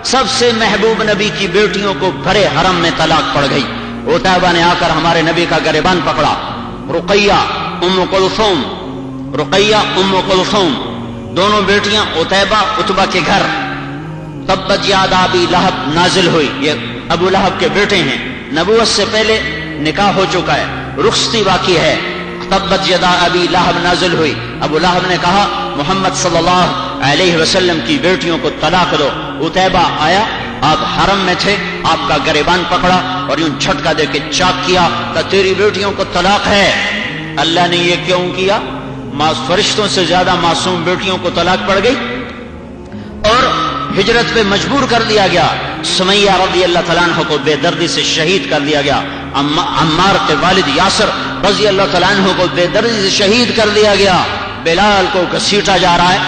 سب سے محبوب نبی کی بیٹیوں کو بھرے حرم میں طلاق پڑ گئی. عتیبہ نے آ کر ہمارے نبی کا گریبان پکڑا. رقیہ ام کلثوم دونوں بیٹیاں عتیبہ عتبہ کے گھر. تبت یادا ابی لہب نازل ہوئی. یہ ابو لہب کے بیٹے ہیں. نبوت سے پہلے نکاح ہو چکا ہے, رخصتی باقی ہے. تبت یدا ابی لہب نازل ہوئی. ابو لہب نے کہا محمد صلی اللہ علیہ وسلم کی بیٹیوں کو طلاق دو. عتیبہ آیا, آپ حرم میں تھے, آپ کا گریبان پکڑا اور یوں جھٹکا دے کے چاک کیا کہ تیری بیٹیوں کو طلاق ہے. اللہ نے یہ کیوں کیا؟ فرشتوں سے زیادہ معصوم بیٹیوں کو طلاق پڑ گئی اور ہجرت پہ مجبور کر دیا گیا. سمیہ رضی اللہ تعالیٰ عنہ کو بے دردی سے شہید کر دیا گیا. عمار کے والد یاسر رضی اللہ تعالیٰ عنہ کو بے دردی سے شہید کر دیا گیا. بلال کو گھسیٹا جا رہا ہے,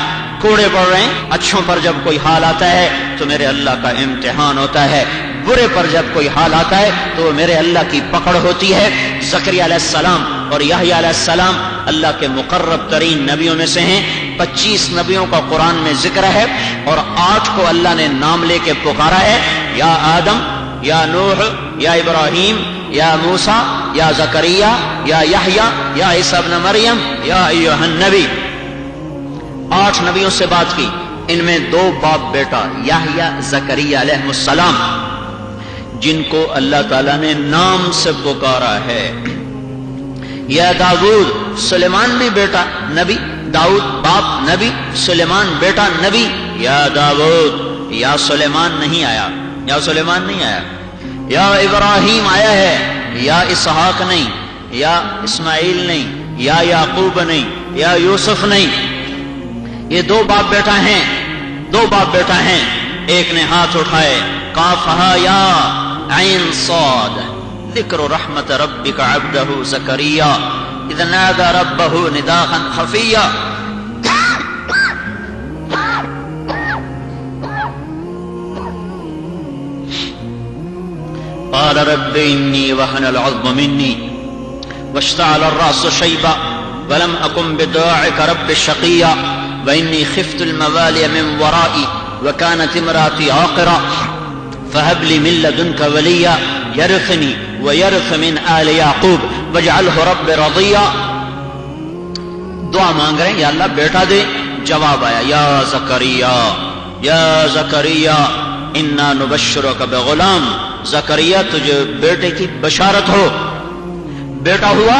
کوڑے پڑ رہے ہیں. اچھوں پر جب کوئی حال آتا ہے تو میرے اللہ کا امتحان ہوتا ہے, برے پر جب کوئی حال آتا ہے تو میرے اللہ کی پکڑ ہوتی ہے. زکریا علیہ السلام اور یحییٰ علیہ السلام اللہ کے مقرب ترین نبیوں میں سے ہیں. 25 نبیوں کا قرآن میں ذکر ہے اور 8 کو اللہ نے نام لے کے پکارا ہے. یا آدم, یا نوح, یا ابراہیم, یا موسیٰ, یا زکریا, یا یحییٰ, یا عیسیٰ ابن مریم, یا ایھا النبی. 8 نبیوں سے بات کی. ان میں 2 باپ بیٹا یحییٰ زکریا علیہ السلام جن کو اللہ تعالیٰ نے نام سے پکارا ہے. یا داؤد, سلیمان بھی بیٹا نبی, داؤد باپ نبی, سلیمان بیٹا نبی. یا داؤد, یا سلیمان نہیں آیا, یا سلیمان نہیں آیا. یا ابراہیم آیا ہے, یا اسحاق نہیں, یا اسماعیل نہیں, یا یعقوب نہیں, یا یوسف نہیں. یہ 2 باپ بیٹا ہیں, 2 باپ بیٹا ہیں. ایک نے ہاتھ اٹھائے, قاف ہا یا عین صاد, ذکر رحمت ربک عبدہ زکریا اذ نادى ربہ نداء خفیا. قال رب انی وهن العظم منی واشتعل الرأس شیبا ولم اکن بدعائک رب شقیا وانی خفت الموالي من ورائي وكانت امراتي عاقرا فهب لي من لدنك وليا يرثني ويرث من آل يعقوب واجعله رب رضيا. دعا مانگ رہے ہیں یا اللہ بیٹا دے. جواب آیا یا زکریا, یا زکریا انا نبشرک بغلام. زکریا تجھے بیٹے کی بشارت ہو. بیٹا ہوا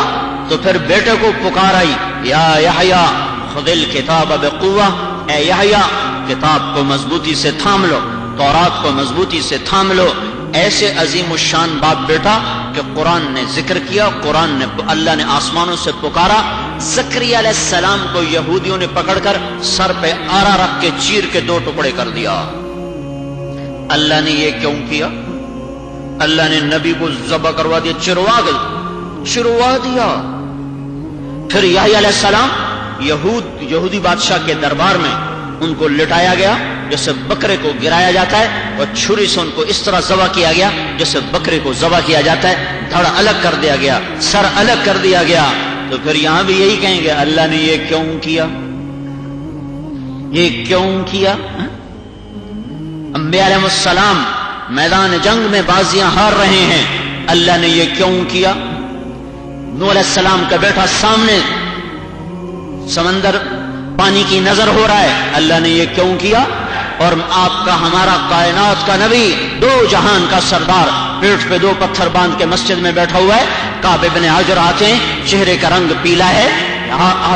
تو پھر بیٹے کو پکارائی. یا یحییٰ خذ الکتاب بقوہ, اے یحییٰ کتاب کو مضبوطی سے تھام لو, تورات کو مضبوطی سے تھام لو. ایسے عظیم الشان باپ بیٹا کہ قرآن نے ذکر کیا, قرآن نے اللہ نے آسمانوں سے پکارا. زکریا علیہ السلام کو یہودیوں نے پکڑ کر سر پہ آرا رکھ کے چیر کے 2 ٹکڑے کر دیا. اللہ نے یہ کیوں کیا؟ اللہ نے نبی کو ذبح کروا دیا, چروا دیا. پھر یحییٰ علیہ السلام یہودی بادشاہ کے دربار میں ان کو لٹایا گیا جیسے بکرے کو گرایا جاتا ہے, اور چھری سے ان کو اس طرح ذبح کیا گیا جیسے بکرے کو ذبح کیا جاتا ہے. دھڑ الگ کر دیا گیا, سر الگ کر دیا گیا. تو پھر یہاں بھی یہی کہیں گے اللہ نے یہ کیوں کیا, یہ کیوں کیا؟ انبیاء علیہ السلام میدان جنگ میں بازیاں ہار رہے ہیں, اللہ نے یہ کیوں کیا؟ نوح علیہ السلام کا بیٹا سامنے سمندر پانی کی نظر ہو رہا ہے, اللہ نے یہ کیوں کیا؟ اور آپ کا ہمارا کائنات کا نبی 2 جہان کا سردار پیٹھ پہ 2 پتھر باندھ کے مسجد میں بیٹھا ہوا ہے. کعب بن حجر آتے ہیں, چہرے کا رنگ پیلا ہے.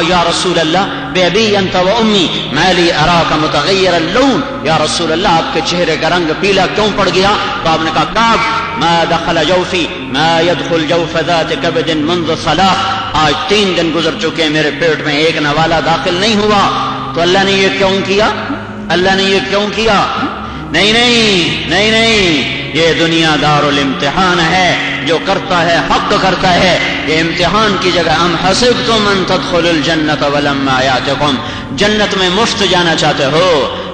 یا رسول اللہ بے ابی انت و امی ما لی اراک متغیر اللون, یا رسول اللہ آپ کے چہرے کا رنگ پیلا کیوں پڑ گیا؟ تو آپ نے کہا کعب ما دخل جوفی ما يدخل جوف ذات کبد منذ صلاح, آج 3 دن گزر چکے میرے پیٹ میں ایک نوالا داخل نہیں ہوا. تو اللہ نے یہ کیوں کیا؟ اللہ نے یہ کیوں کیا؟ نہیں نہیں نہیں نہیں, یہ دنیا دار الامتحان ہے, جو کرتا ہے حق کرتا ہے. یہ امتحان کی جگہ ام حسبتم ان تدخلوا الجنۃ ولما یاتکم, جنت میں مفت جانا چاہتے ہو؟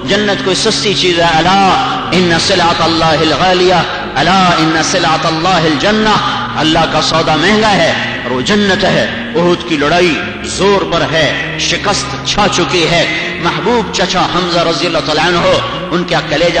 جنت کوئی سستی چیز ہے؟ الا ان سلعۃ اللہ الغالیہ, الا ان سلعۃ اللہ الجنہ, اللہ کا سودا مہنگا ہے اور وہ جنت ہے. احد کی لڑائی زور پر ہے, شکست چھا چکی ہے. محبوب چچا حمزہ رضی اللہ تعالیٰ عنہ, ان کا کلیجہ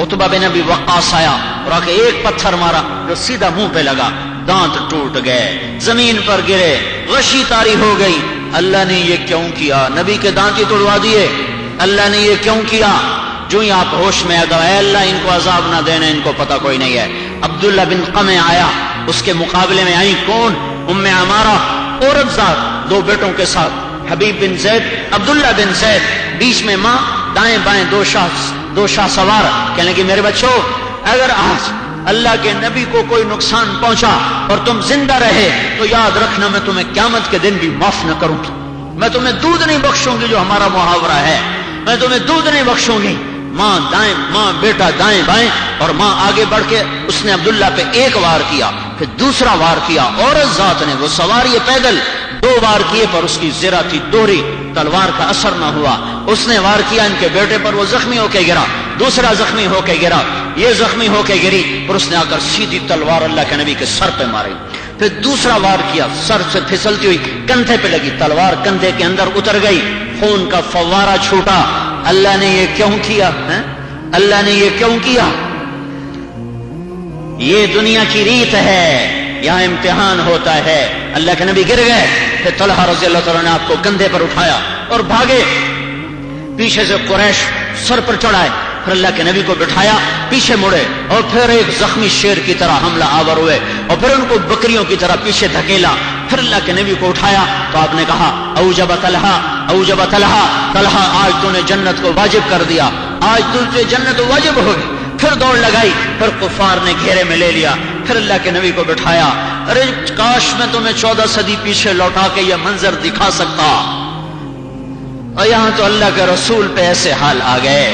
عتبہ بن ابی وقاص آیا اور آ کے ایک پتھر مارا جو سیدھا منہ پہ لگا، دانت ٹوٹ گئے، زمین پر گرے، غشی طاری ہو گئی۔ اللہ نے یہ کیوں کیا؟ نبی کے دانت ہی توڑوا دیے۔ اللہ نے یہ کیوں کیا؟ جو ہی آپ ہوش میں آ گئے، اے اللہ ان کو عذاب نہ دینا، ان کو پتہ کوئی نہیں ہے۔ عبداللہ بن قمع آیا، اس کے مقابلے میں آئی کون؟ ام عمارہ، عورت ذات، دو بیٹوں کے ساتھ، حبیب بن زید، عبداللہ بن زید، بیچ میں ماں، دائیں بائیں دو شاہ سوار۔ کہنے لگے میرے بچوں، اگر آج اللہ کے نبی کو کوئی نقصان پہنچا اور تم زندہ رہے تو یاد رکھنا میں تمہیں قیامت کے دن بھی معاف نہ کروں گی، میں تمہیں دودھ نہیں بخشوں گی، جو ہمارا محاورہ ہے، میں تمہیں دودھ نہیں بخشوں گی۔ ماں دائیں، ماں بیٹا دائیں بائیں، اور ماں آگے بڑھ کے اس نے عبداللہ پہ ایک وار کیا، پھر دوسرا وار کیا، عورت ذات نے، وہ سوار یہ پیدل، دو وار کیے پر اس کی زرہ تھی دوہری، تلوار کا اثر نہ ہوا۔ اس نے وار کیا ان کے بیٹے پر، وہ زخمی ہو کے گرا، دوسرا زخمی ہو کے گرا، یہ زخمی ہو کے گری، پر اس نے آ کر سیدھی تلوار اللہ کے نبی کے سر پہ ماری۔ پھر دوسرا وار کیا، سر سے پھسلتی ہوئی کندھے پہ لگی، تلوار کندھے کے اندر اتر گئی، خون کا فوارہ چھوٹا۔ اللہ نے یہ کیوں کیا؟ اللہ نے یہ کیوں کیا؟ یہ دنیا کی ریت ہے، یہاں امتحان ہوتا ہے۔ اللہ کے نبی گر گئے، پھر طلحہ رضی اللہ تعالیٰ نے آپ کو کندھے پر اٹھایا اور بھاگے، پیچھے سے قریش سر پر چڑھائے، پھر اللہ کے نبی کو بٹھایا، پیچھے مڑے اور پھر ایک زخمی شیر کی طرح حملہ آور ہوئے، اور پھر ان کو بکریوں کی طرح پیچھے دھکیلا، پھر اللہ کے نبی کو اٹھایا تو آپ نے کہا اوجب طلحہ، اوجب طلحہ، طلحہ آج تو نے جنت کو واجب کر دیا، آج تجھے جنت واجب ہو گئی۔ پھر دوڑ لگائی، پھر کفار نے گھیرے میں لے لیا، پھر اللہ کے نبی کو بٹھایا۔ ارے کاش میں تمہیں 14 صدی پیچھے لوٹا کے یہ منظر دکھا سکتا، اور یہاں تو اللہ کے رسول پہ ایسے حال آ گئے،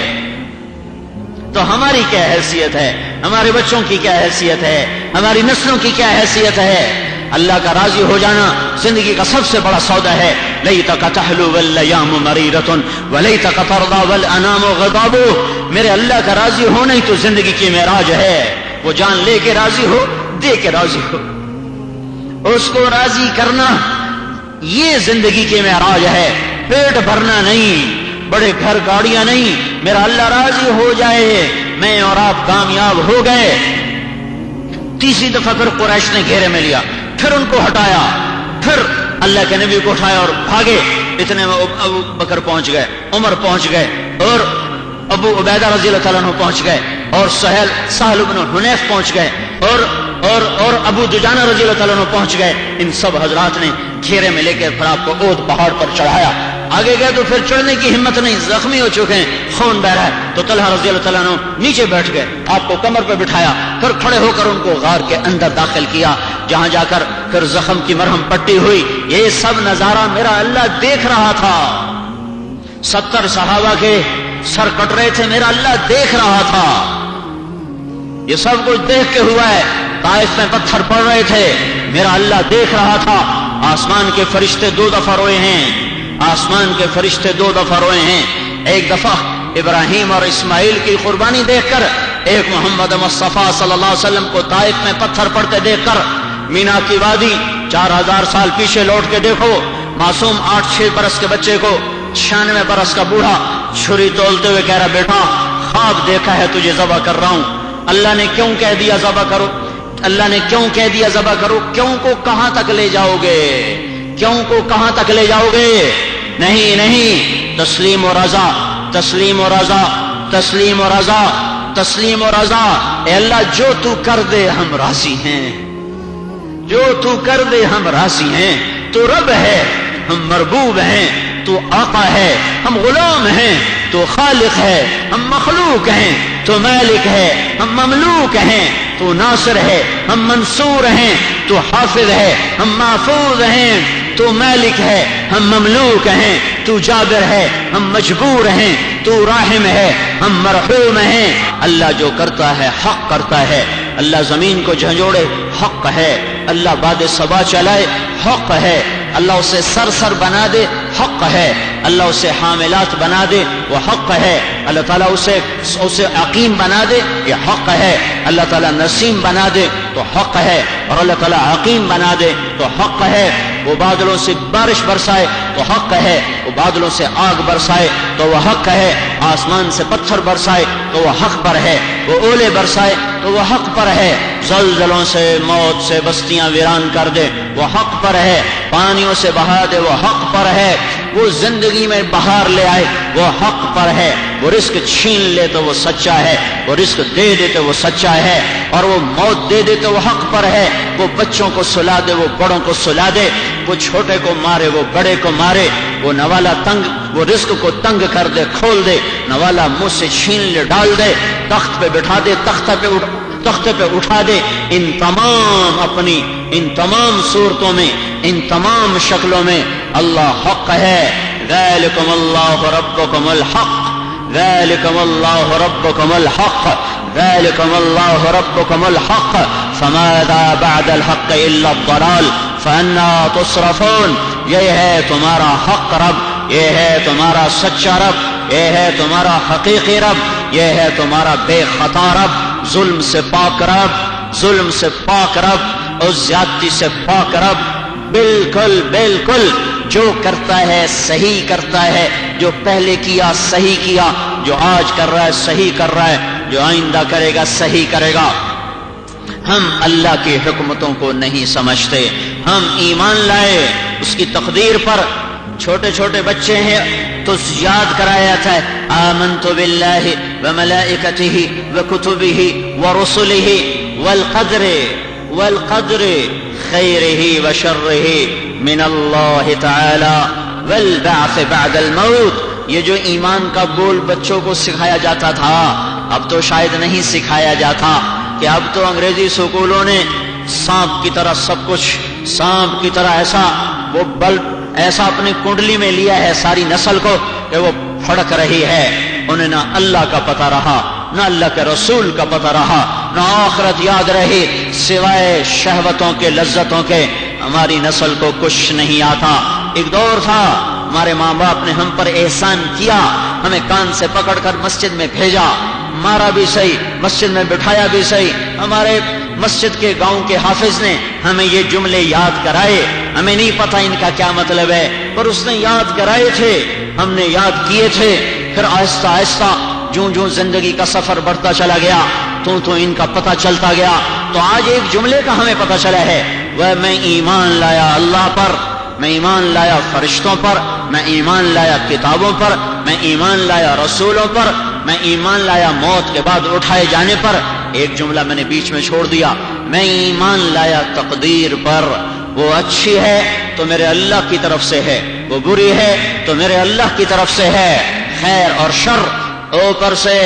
تو ہماری کیا حیثیت ہے؟ ہمارے بچوں کی کیا حیثیت ہے؟ ہماری نسلوں کی کیا حیثیت ہے؟ اللہ کا راضی ہو جانا زندگی کا سب سے بڑا سودا ہے۔ لیتک تحلو والیام مریرۃ ولیتک ترضی والانام غضاب۔ میرے اللہ کا راضی ہونا ہی تو زندگی کی معراج ہے۔ وہ جان لے کے راضی ہو، دے کے راضی ہو، اس کو راضی کرنا یہ زندگی کی معراج ہے، پیٹ بھرنا نہیں، بڑے گھر گاڑیاں نہیں، میرا اللہ راضی ہو جائے، میں اور آپ کامیاب ہو گئے۔ تیسری دفعہ پھر قریش نے گھیرے میں لیا، پھر ان کو ہٹایا، پھر اللہ کے نبی کو اٹھایا اور بھاگے۔ اتنے میں ابو بکر پہنچ گئے، عمر پہنچ گئے، اور ابو عبیدہ رضی اللہ تعالیٰ عنہ پہنچ گئے، اور سہل بن حنیف پہنچ گئے، اور ابو دجانہ رضی اللہ تعالیٰ عنہ پہنچ گئے۔ ان سب حضرات نے گھیرے میں لے کے پھر آپ کو اود پہاڑ پر چڑھایا۔ آگے گئے تو پھر چڑھنے کی ہمت نہیں، زخمی ہو چکے ہیں، خون بہ رہا ہے، تو طلحہ رضی اللہ تعالیٰ عنہ نیچے بیٹھ گئے، آپ کو کمر پہ بٹھایا، پھر کھڑے ہو کر ان کو غار کے اندر داخل کیا، جہاں جا کر پھر زخم کی مرہم پٹی ہوئی۔ یہ سب نظارہ میرا اللہ دیکھ رہا تھا۔ 70 صحابہ کے سر کٹ رہے تھے، میرا اللہ دیکھ رہا تھا۔ یہ سب کچھ دیکھ کے ہوا ہے۔ طائف میں پتھر پڑ رہے تھے، میرا اللہ دیکھ رہا تھا۔ آسمان کے فرشتے 2 دفعہ روئے ہیں، آسمان کے فرشتے 2 دفعہ روئے ہیں۔ ایک دفعہ ابراہیم اور اسماعیل کی قربانی دیکھ کر، ایک محمد مصطفیٰ صلی اللہ علیہ وسلم کو طائف میں پتھر پڑتے دیکھ کر۔ مینا کی وادی 4000 سال پیچھے لوٹ کے دیکھو، معصوم 8-6 برس کے بچے کو 96 برس کا بوڑھا چھری تولتے ہوئے کہہ رہا بیٹا خواب دیکھا ہے تجھے ذبح کر رہا ہوں۔ اللہ نے کیوں کہہ دیا ذبح کرو؟ اللہ نے کیوں کہہ دیا ذبح کرو؟ کیوں کو کہاں تک لے جاؤ گے؟ کیوں کو کہاں تک لے جاؤ گے؟ نہیں نہیں، تسلیم و رضا، تسلیم و رضا، تسلیم و رضا، تسلیم و رضا۔ اے اللہ جو تو کر دے ہم راضی ہیں، جو تو کر دے ہم راضی ہیں۔ تو رب ہے، ہم مربوب ہیں، تو آقا ہے، ہم غلام ہیں، تو خالق ہے، ہم مخلوق ہیں، تو مالک ہے، ہم مملوک ہیں، تو ناصر ہے، ہم منصور ہیں، تو حافظ ہے، ہم محفوظ ہیں، تو مالک ہے، ہم مملوک ہیں، تو جابر ہے، ہم مجبور ہیں، تو راحم ہے، ہم مرحوم ہیں۔ اللہ جو کرتا ہے حق کرتا ہے، اللہ زمین کو جھنجھوڑے حق ہے، اللہ باد صبا چلائے حق ہے، اللہ اسے سر بنا دے حق ہے، اللہ اسے حاملات بنا دے وہ حق ہے، اللہ تعالیٰ اسے عقیم بنا دے یہ حق ہے، اللہ تعالیٰ نسیم بنا دے تو حق ہے، اور اللہ تعالیٰ عقیم بنا دے تو حق ہے۔ وہ بادلوں سے بارش برسائے تو حق ہے، وہ بادلوں سے آگ برسائے تو وہ حق ہے، آسمان سے پتھر برسائے تو وہ حق پر ہے، وہ اولے برسائے تو وہ حق پر ہے، زلزلوں سے موت سے بستیاں ویران کر دے وہ حق پر ہے، پانیوں سے بہا دے وہ حق پر ہے، وہ زندگی میں بہار لے آئے وہ حق پر ہے، وہ رزق چھین لے تو وہ سچا ہے، وہ رزق دے دے تو وہ سچا ہے، اور وہ موت دے دے تو وہ حق پر ہے، وہ بچوں کو سلا دے وہ بڑوں کو سلا دے، وہ چھوٹے کو مارے وہ بڑے کو مارے، وہ نوالا وہ رزق کو تنگ کر دے کھول دے، نوالا منہ سے چھین لے ڈال دے، تخت پہ بٹھا دے تختے پہ اٹھا دے، ان تمام صورتوں میں، ان تمام شکلوں میں اللہ حق ہے۔ ذالکم اللہ ربکم الحق، ذالکم اللہ ربکم الحق، ذالکم اللہ ربکم الحق، فماذا بعد الحق الا الضلال فانا تصرفون۔ یہ ہے تمہارا حق رب، یہ ہے تمہارا سچا رب، یہ ہے تمہارا حقیقی رب، یہ ہے تمہارا بے خطا رب، ظلم سے پاک رب، ظلم سے پاک رب اور زیادتی سے پاک رب، بالکل بالکل جو کرتا ہے صحیح کرتا ہے، جو پہلے کیا صحیح کیا، جو آج کر رہا ہے صحیح کر رہا ہے، جو آئندہ کرے گا صحیح کرے گا۔ ہم اللہ کی حکمتوں کو نہیں سمجھتے، ہم ایمان لائے اس کی تقدیر پر۔ چھوٹے چھوٹے بچے ہیں تو یاد کرایا جاتا ہے آمنت باللہ وملائکتہ وکتبہ ورسلہ والقدر خیرہ وشرہ من اللہ تعالی والبعث بعد الموت۔ یہ جو ایمان کا بول بچوں کو سکھایا جاتا تھا اب تو شاید نہیں سکھایا جاتا، کہ اب تو انگریزی سکولوں نے سانپ کی طرح سب کچھ، سانپ کی طرح ایسا وہ بلب ایسا اپنی کنڈلی میں لیا ہے ساری نسل کو کہ وہ پھڑک رہی ہے۔ انہیں نہ اللہ کا پتہ رہا، نہ اللہ کے رسول کا پتہ رہا، نہ آخرت یاد رہی، سوائے شہوتوں کے لذتوں کے ہماری نسل کو کچھ نہیں آتا۔ ایک دور تھا ہمارے ماں باپ نے ہم پر احسان کیا، ہمیں کان سے پکڑ کر مسجد میں بھیجا، مارا بھی صحیح، مسجد میں بٹھایا بھی صحیح، ہمارے مسجد کے گاؤں کے حافظ نے ہمیں یہ جملے یاد کرائے، ہمیں نہیں پتہ ان کا کیا مطلب ہے، پر اس نے یاد کرائے تھے، ہم نے یاد کیے تھے۔ پھر آہستہ آہستہ جوں زندگی کا سفر بڑھتا چلا گیا تو ان کا پتہ چلتا گیا، تو آج ایک جملے کا ہمیں پتہ چلا ہے، وہ میں ایمان لایا اللہ پر، میں ایمان لایا فرشتوں پر، میں ایمان لایا کتابوں پر، میں ایمان لایا رسولوں پر، میں ایمان لایا موت کے بعد اٹھائے جانے پر۔ ایک جملہ میں نے بیچ میں چھوڑ دیا، میں ایمان لایا تقدیر پر، وہ اچھی ہے تو میرے اللہ کی طرف سے ہے، وہ بری ہے تو میرے اللہ کی طرف سے ہے، خیر اور شر اوپر سے،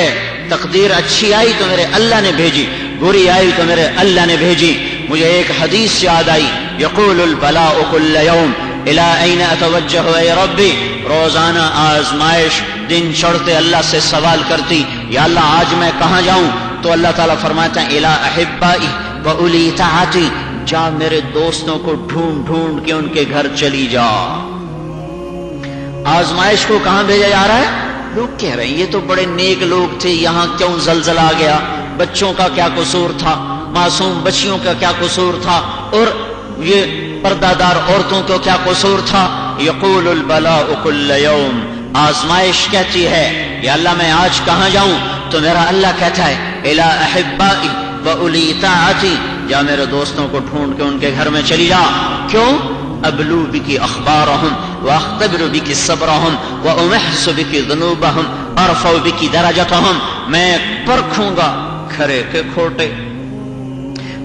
تقدیر اچھی آئی تو میرے اللہ نے بھیجی، بری آئی تو میرے اللہ نے بھیجی۔ مجھے ایک حدیث یاد آئی، یقول البلاء کل یوم الی این اتوجہ اے ربی، روزانہ آزمائش دن چڑھتے اللہ سے سوال کرتی، یا اللہ آج میں کہاں جاؤں؟ تو اللہ تعالیٰ فرماتا ہے الی احبائی و اولی طاعتی، جا میرے دوستوں کو ڈھونڈ ڈھونڈ کے ان کے گھر چلی جا۔ آزمائش کو کہاں بھیجا جا رہا ہے؟ لوگ کہہ رہے ہیں یہ تو بڑے نیک لوگ تھے، یہاں کیوں زلزلہ آ گیا؟ بچوں کا کیا قصور تھا؟ معصوم بچیوں کا کیا قصور تھا؟ اور یہ پردہ دار عورتوں کو کیا قصور تھا؟ یقول البلاء کل یوم، آزمائش کہتی ہے یا اللہ میں آج کہاں جاؤں؟ تو میرا اللہ کہتا ہے الی احبائی و اولی طاعتی، جا میرے دوستوں کو ڈھونڈ کے ان کے گھر میں چلی جا۔ کیوں؟ ابلو بکی اخبارہم واختبر بکی صبرہم وامحص بکی ذنوبہم ارفع بکی درجتہم، میں پرکھوں گا کھرے کے کھوٹے،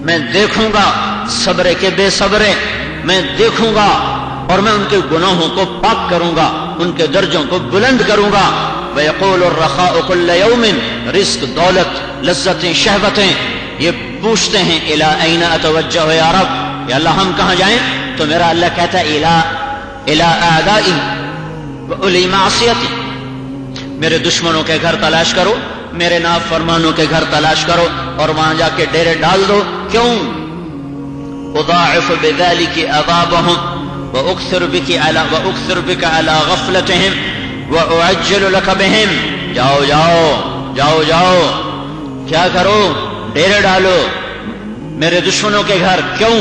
میں دیکھوں گا صبرے کے بے صبرے، میں دیکھوں گا اور میں ان کے گناہوں کو پاک کروں گا، ان کے درجوں کو بلند کروں گا۔ وَيَقُولُ الرَّخَاءُ كُلَّ يَوْمٍ، رزق دولت لذتیں شہوتیں یہ پوچھتے ہیں اِلَىٰ أَيْنَ أَتَوَجَّهُ یا رب، یا اللہ ہم کہاں جائیں؟ تو میرا اللہ کہتا ہے اِلَىٰ أَعْدَائِي وَأُولِي مَعْصِيَتِي، میرے دشمنوں کے گھر تلاش کرو، میرے نافرمانوں کے گھر تلاش کرو اور وہاں جا کے ڈیرے ڈال دو۔ کیوں؟ اضاعف بذلك عذابهم واكثر بك على غفلتهم واعجل لك بهم، جاؤ جاؤ جاؤ جاؤ، کیا کرو؟ ڈیرے ڈالو میرے دشمنوں کے گھر۔ کیوں؟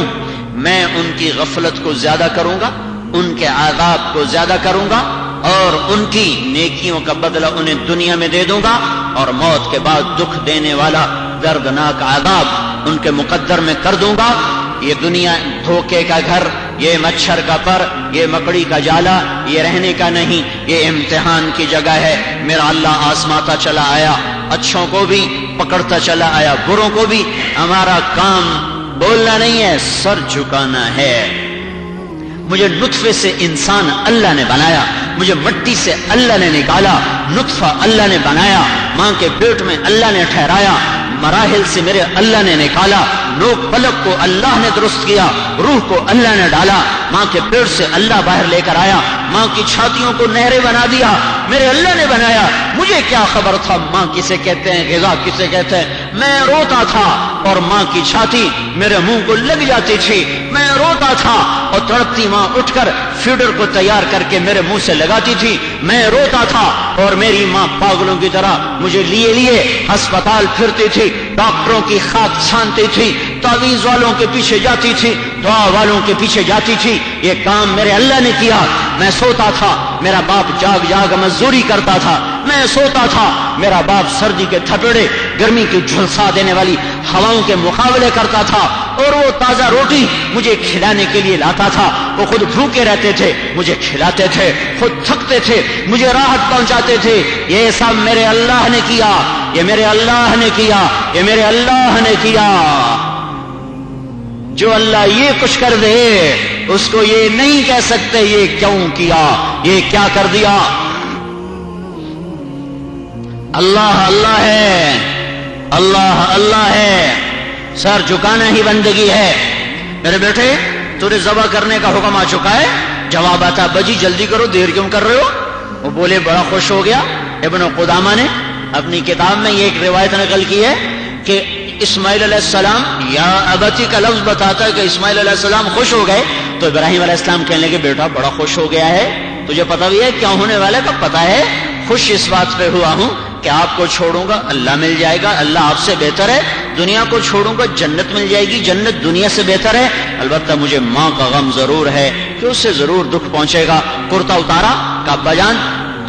میں ان کی غفلت کو زیادہ کروں گا، ان کے عذاب کو زیادہ کروں گا، اور ان کی نیکیوں کا بدلہ انہیں دنیا میں دے دوں گا، اور موت کے بعد دکھ دینے والا دردناک عذاب ان کے مقدر میں کر دوں گا۔ یہ دنیا دھوکے کا گھر، یہ مچھر کا پر، یہ مکڑی کا جالا، یہ رہنے کا نہیں، یہ امتحان کی جگہ ہے۔ میرا اللہ آزماتا چلا آیا، اچھوں کو بھی پکڑتا چلا آیا، بروں کو بھی۔ ہمارا کام بولنا نہیں ہے، سر جھکانا ہے۔ مجھے نطفے سے انسان اللہ نے بنایا، مجھے مٹی سے اللہ نے نکالا، نطفہ اللہ نے بنایا، ماں کے پیٹ میں اللہ نے ٹھہرایا، مراحل سے میرے اللہ نے نکالا، نوک پلک کو اللہ نے درست کیا، روح کو اللہ نے ڈالا، ماں کے پیٹ سے اللہ باہر لے کر آیا، ماں کی چھاتیوں کو نہریں بنا دیا، میرے اللہ نے بنایا۔ مجھے کیا خبر تھا ماں کسے کہتے ہیں، غذا کسے کہتے ہیں؟ میں روتا تھا اور ماں کی چھاتی میرے منہ کو لگ جاتی تھی، میں روتا تھا اور تڑپتی ماں اٹھ کر فیڈر کو تیار کر کے میرے منہ سے لگاتی تھی، میں روتا تھا اور میری ماں پاگلوں کی طرح مجھے لیے ہسپتال پھرتی تھی، ڈاکٹروں کی خاک چھانتی تھی، تعویذ والوں کے پیچھے جاتی تھی، دعا والوں کے پیچھے جاتی تھی۔ یہ کام میرے اللہ نے کیا۔ میں سوتا تھا، میرا باپ جاگ جاگ مزدوری کرتا تھا، میں سوتا تھا، میرا باپ سردی کے تھپیڑے، گرمی کی جھلسا دینے والی ہواؤں کے مقابلے کرتا تھا، اور وہ تازہ روٹی مجھے کھلانے کے لیے لاتا تھا۔ وہ خود بھوکے رہتے تھے، مجھے کھلاتے تھے، خود تھکتے تھے، مجھے راحت پہنچاتے تھے۔ یہ سب میرے اللہ نے کیا، یہ میرے اللہ نے کیا، یہ میرے اللہ نے کیا۔ جو اللہ یہ کچھ کر دے اس کو یہ نہیں کہہ سکتے یہ کیوں کیا، یہ کیا کر دیا۔ اللہ اللہ ہے، اللہ اللہ ہے، سر جھکانا ہی بندگی ہے۔ میرے بیٹے تجھے ذبح کرنے کا حکم آ چکا ہے، جواب آتا بجی جلدی کرو، دیر کیوں کر رہے ہو؟ وہ بولے بڑا خوش ہو گیا۔ ابن قدامہ نے اپنی کتاب میں یہ ایک روایت نقل کی ہے کہ اسماعیل علیہ السلام یا ابتی کا لفظ بتاتا ہے کہ اسماعیل علیہ السلام خوش ہو گئے، تو ابراہیم علیہ السلام کہنے لگے بیٹا بڑا خوش ہو گیا ہے، تجھے پتہ بھی ہے کیا ہونے والا ہے؟ کب پتہ ہے؟ خوش اس بات پہ ہوا ہوں کہ آپ کو چھوڑوں گا اللہ مل جائے گا، اللہ آپ سے بہتر ہے، دنیا کو چھوڑوں گا جنت مل جائے گی، جنت دنیا سے بہتر ہے۔ البتہ مجھے ماں کا غم ضرور ہے کہ اس سے ضرور دکھ پہنچے گا۔ کرتا اتارا کہ ابا جان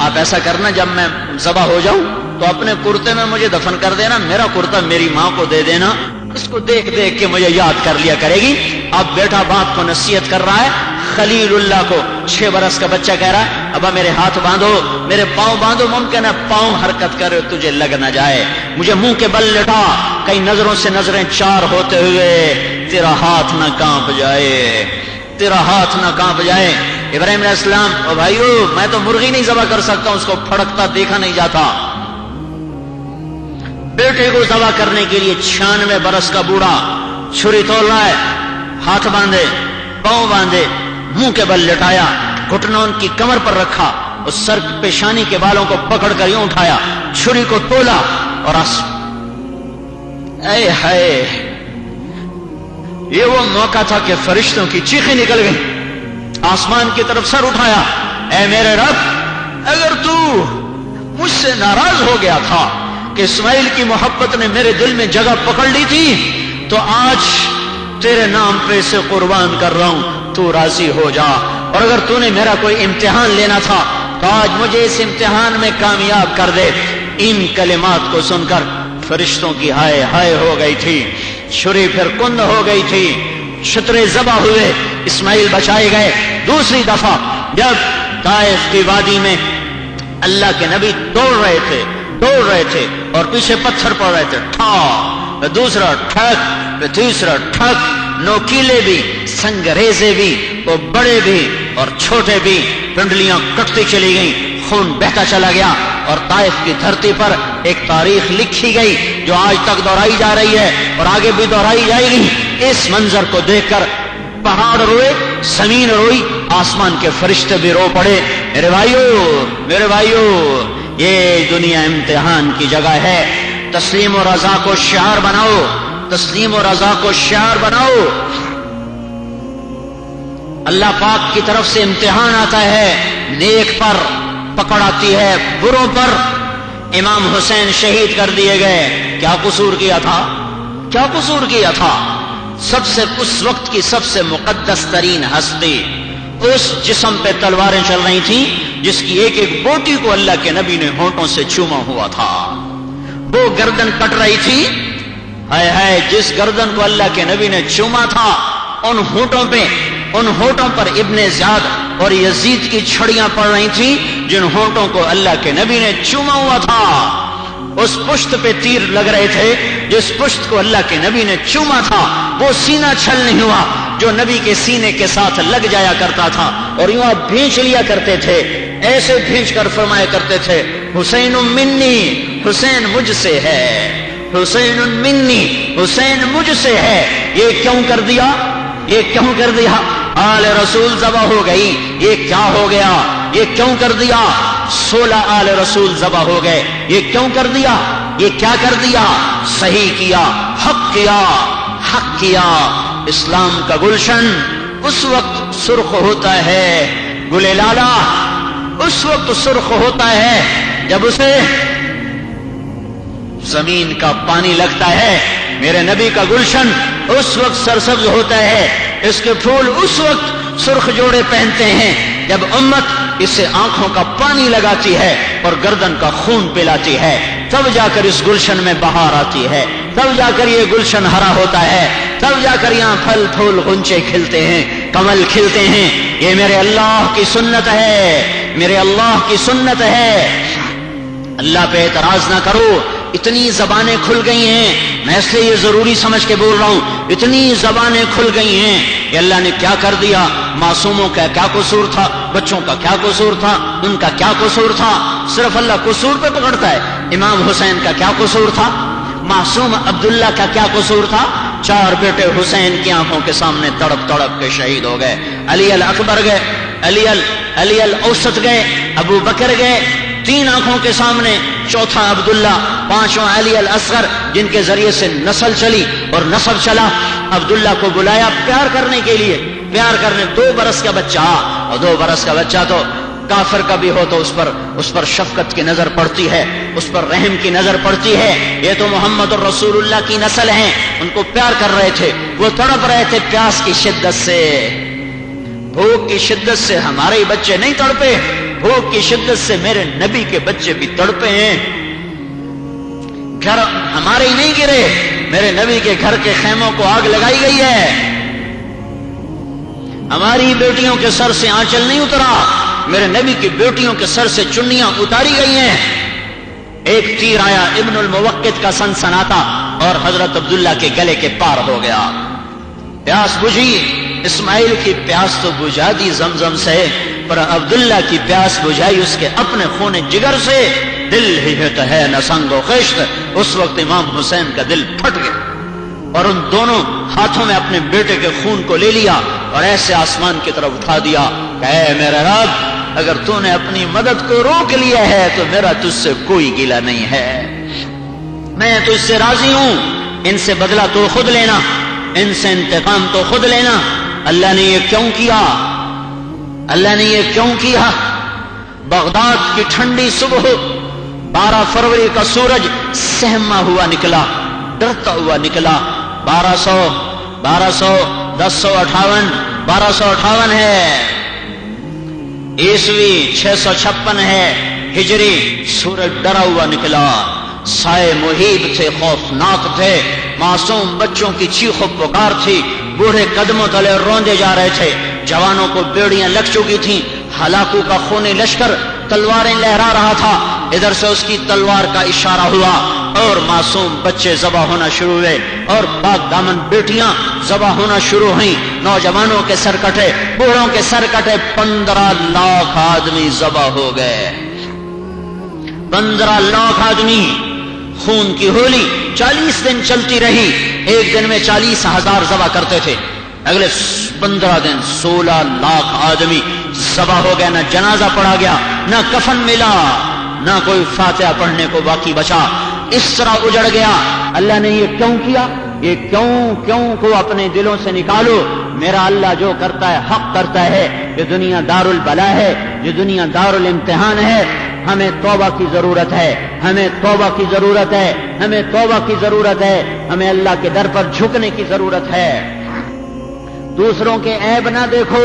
آپ ایسا کرنا جب میں ذبح ہو جاؤں تو اپنے کرتے میں مجھے دفن کر دینا، میرا کرتا میری ماں کو دے دینا، اس کو دیکھ دیکھ کے مجھے یاد کر لیا کرے گی۔ اب بیٹا باپ کو نصیحت کر رہا ہے، خلیل اللہ کو 6 برس کا بچہ کہہ رہا ہے ابا میرے ہاتھ باندھو، میرے پاؤں باندھو، ممکن ہے پاؤں حرکت کرے تجھے لگ نہ جائے، مجھے منہ کے بل لٹا، کئی نظروں سے نظریں چار ہوتے ہوئے تیرا ہاتھ نہ کانپ جائے، تیرا ہاتھ نہ کانپ جائے۔ ابراہیم علیہ السلام او بھائیو میں تو مرغی نہیں ذبح کر سکتا، اس کو پھڑکتا دیکھا نہیں جاتا۔ بیٹے کو ذبح کرنے کے لیے 96 برس کا بوڑھا چھری تول رہا ہے، ہاتھ باندھے، پاؤں باندھے، منہ کے بل لٹایا، گھٹنا ان کی کمر پر رکھا، اس سر پیشانی کے بالوں کو پکڑ کر یوں اٹھایا، چھری کو تولا اور اے ہائے، یہ وہ موقع تھا کہ فرشتوں کی چیخیں نکل گئی، آسمان کی طرف سر اٹھایا، اے میرے رب اگر تو مجھ سے ناراض ہو گیا تھا کہ اسماعیل کی محبت نے میرے دل میں جگہ پکڑ لی تھی تو آج تیرے نام پہ اسے قربان کر رہا ہوں، تو راضی ہو جا، اور اگر تو نے میرا کوئی امتحان لینا تھا تو آج مجھے اس امتحان میں کامیاب کر دے۔ ان کلمات کو سن کر فرشتوں کی ہائے ہائے ہو گئی تھی، چھری پھر کند ہو گئی تھی، شترے ذبح ہوئے، اسماعیل بچائے گئے۔ دوسری دفعہ جب طائف کی وادی میں اللہ کے نبی دوڑ رہے تھے اور پیچھے پتھر پڑ رہے تھے، ٹھا، دوسرا ٹھک، تیسرا ٹھک، نوکیلے بھی، سنگریزے بھی، وہ بڑے بھی اور چھوٹے بھی، پنڈلیاں کٹتی چلی گئیں، خون بہتا چلا گیا، اور طائف کی دھرتی پر ایک تاریخ لکھی گئی جو آج تک دہرائی جا رہی ہے اور آگے بھی دہرائی جائے گی۔ اس منظر کو دیکھ کر پہاڑ روئے، زمین روئی، آسمان کے فرشتے بھی رو پڑے۔ میرے بھائیو یہ دنیا امتحان کی جگہ ہے، تسلیم و رضا کو شعار بناؤ، تسلیم و رضا کو شعار بناؤ۔ اللہ پاک کی طرف سے امتحان آتا ہے، نیک پر پکڑ آتی ہے، بروں پر۔ امام حسین شہید کر دیے گئے، کیا قصور کیا تھا؟ کیا قصور کیا تھا؟ سب سے اس وقت کی سب سے مقدس ترین ہستی، اس جسم پہ تلواریں چل رہی تھیں جس کی ایک ایک بوٹی کو اللہ کے نبی نے ہونٹوں سے چوما ہوا تھا، وہ گردن کٹ رہی تھی، ہائے ہائے جس گردن کو اللہ کے نبی نے چوما تھا ان ہونٹوں پر ابن زیاد اور یزید کی چھڑیاں پڑ رہی تھیں، جن ہونٹوں کو اللہ کے نبی نے چوما ہوا تھا، اس پشت پہ تیر لگ رہے تھے جس پشت کو اللہ کے نبی نے چوما تھا، وہ سینہ چھل نہیں ہوا جو نبی کے سینے کے ساتھ لگ جایا کرتا تھا، اور یوں آپ بھینچ لیا کرتے تھے، ایسے بھینچ کر فرمایا کرتے تھے حسین منی، حسین مجھ سے ہے، حسین منی، حسین مجھ سے ہے۔ یہ کیوں کر دیا؟ یہ کیوں کر دیا؟ آل رسول ذبح ہو گئی، یہ کیا ہو گیا؟ یہ کیوں کر دیا؟ 16 آل رسول ذبح ہو گئے، یہ کیوں کر دیا؟ یہ کیا کر دیا؟ صحیح کیا، حق کیا، حق کیا۔ اسلام کا گلشن اس وقت سرخ ہوتا ہے، گل لالا اس وقت سرخ ہوتا ہے جب اسے زمین کا پانی لگتا ہے، میرے نبی کا گلشن اس وقت سرسبز ہوتا ہے، اس کے پھول اس وقت سرخ جوڑے پہنتے ہیں جب امت اسے آنکھوں کا پانی لگاتی ہے اور گردن کا خون پلاتی ہے، تب جا کر اس گلشن میں بہار آتی ہے، تب جا کر یہ گلشن ہرا ہوتا ہے، تب جا کر یہاں پھل پھول غنچے کھلتے ہیں، کمل کھلتے ہیں۔ یہ میرے اللہ کی سنت ہے، میرے اللہ کی سنت ہے۔ اللہ پہ اعتراض نہ کرو، اتنی زبانیں کھل گئی ہیں، میں اس لیے یہ ضروری سمجھ کے بول رہا ہوں، اتنی زبانیں کھل گئی ہیں کہ اللہ نے کیا کر دیا، معصوموں کا کیا قصور تھا، بچوں کا کیا قصور تھا، ان کا کیا قصور تھا، صرف اللہ قصور پہ پکڑتا ہے۔ امام حسین کا کیا قصور تھا، معصوم عبداللہ کا کیا قصور تھا، 4 بیٹے حسین کی آنکھوں کے سامنے تڑپ تڑپ کے شہید ہو گئے، علی الاکبر گئے، علی الاوسط گئے، ابو بکر گئے 3 آنکھوں کے سامنے، چوتھا عبداللہ، 5واں علی الاصغر جن کے ذریعے سے نسل چلی اور نسب چلا۔ عبداللہ کو بلایا پیار کرنے کے لیے، پیار کرنے، 2 برس کا بچہ، اور 2 برس کا بچہ تو کافر کا بھی ہو تو اس پر شفقت کی نظر پڑتی ہے، اس پر رحم کی نظر پڑتی ہے۔ یہ تو محمد الرسول اللہ کی نسل ہیں، ان کو پیار کر رہے تھے، وہ تڑپ رہے تھے پیاس کی شدت سے، بھوک کی شدت سے۔ ہمارے بچے نہیں تڑپے، بھوک کی شدت سے میرے نبی کے بچے بھی تڑپے ہیں۔ گھر ہمارے ہی نہیں گرے، میرے نبی کے گھر کے خیموں کو آگ لگائی گئی ہے، ہماری بیٹیوں کے سر سے آنچل نہیں اترا، میرے نبی کی بیٹیوں کے سر سے چنیاں اتاری گئی ہیں۔ ایک تیر آیا ابن الموقد کا سنسناتا اور حضرت عبداللہ کے گلے کے پار ہو گیا۔ پیاس بجھی، اسماعیل کی پیاس تو بجھا دی زمزم سے، پر عبداللہ کی پیاس بجھائی اس کے اپنے خون جگر سے۔ دل ہی ہے نہ سنگ و خشت، اس وقت امام حسین کا دل پھٹ گیا اور ان دونوں ہاتھوں میں اپنے بیٹے کے خون کو لے لیا اور ایسے آسمان کی طرف اٹھا دیا کہ اے میرے رب، اگر تو نے اپنی مدد کو روک لیا ہے تو میرا تجھ سے کوئی گلہ نہیں ہے، میں تجھ سے راضی ہوں، ان سے بدلہ تو خود لینا، ان سے انتقام تو خود لینا۔ اللہ نے یہ کیوں کیا؟ اللہ نے یہ کیوں کیا؟ بغداد کی ٹھنڈی صبح 12 فروری کا سورج سہما ہوا نکلا، ڈرتا ہوا نکلا۔ 1258 ہے عیسوی، 656 ہے ہجری، سورج ڈرا ہوا نکلا، سائے محیب تھے، خوفناک تھے، معصوم بچوں کی چیخ و پکار تھی، بوڑھے قدموں تلے روندے جا رہے تھے، جوانوں کو بیڑیاں لگ چکی تھیں، ہلاکو کا خونی لشکر تلواریں لہرا رہا تھا، ادھر سے اس کی تلوار کا اشارہ ہوا اور معصوم بچے ذبح ہونا شروع ہوئے اور پاک دامن بیٹیاں ذبح ہونا شروع ہوئیں، نوجوانوں کے سر کٹے، بوڑھوں کے سر کٹے، 15 لاکھ آدمی ذبح ہو گئے، 15 لاکھ آدمی۔ خون کی ہولی 40 دن چلتی رہی، ایک دن میں 40,000 ذبح کرتے تھے، اگلے 15 دن 16 لاکھ آدمی ذبح ہو گئے، نہ جنازہ پڑھا گیا، نہ کفن ملا، نہ کوئی فاتحہ پڑھنے کو باقی بچا، اس طرح اجڑ گیا۔ اللہ نے یہ کیوں کیا؟ یہ کیوں کو اپنے دلوں سے نکالو۔ میرا اللہ جو کرتا ہے حق کرتا ہے، یہ دنیا دار البلا ہے، یہ دنیا دار الامتحان ہے، ہمیں توبہ کی ضرورت ہے۔ ہمیں توبہ کی ضرورت ہے، ہمیں توبہ کی ضرورت ہے، ہمیں اللہ کے در پر جھکنے کی ضرورت ہے۔ دوسروں کے عیب نہ دیکھو،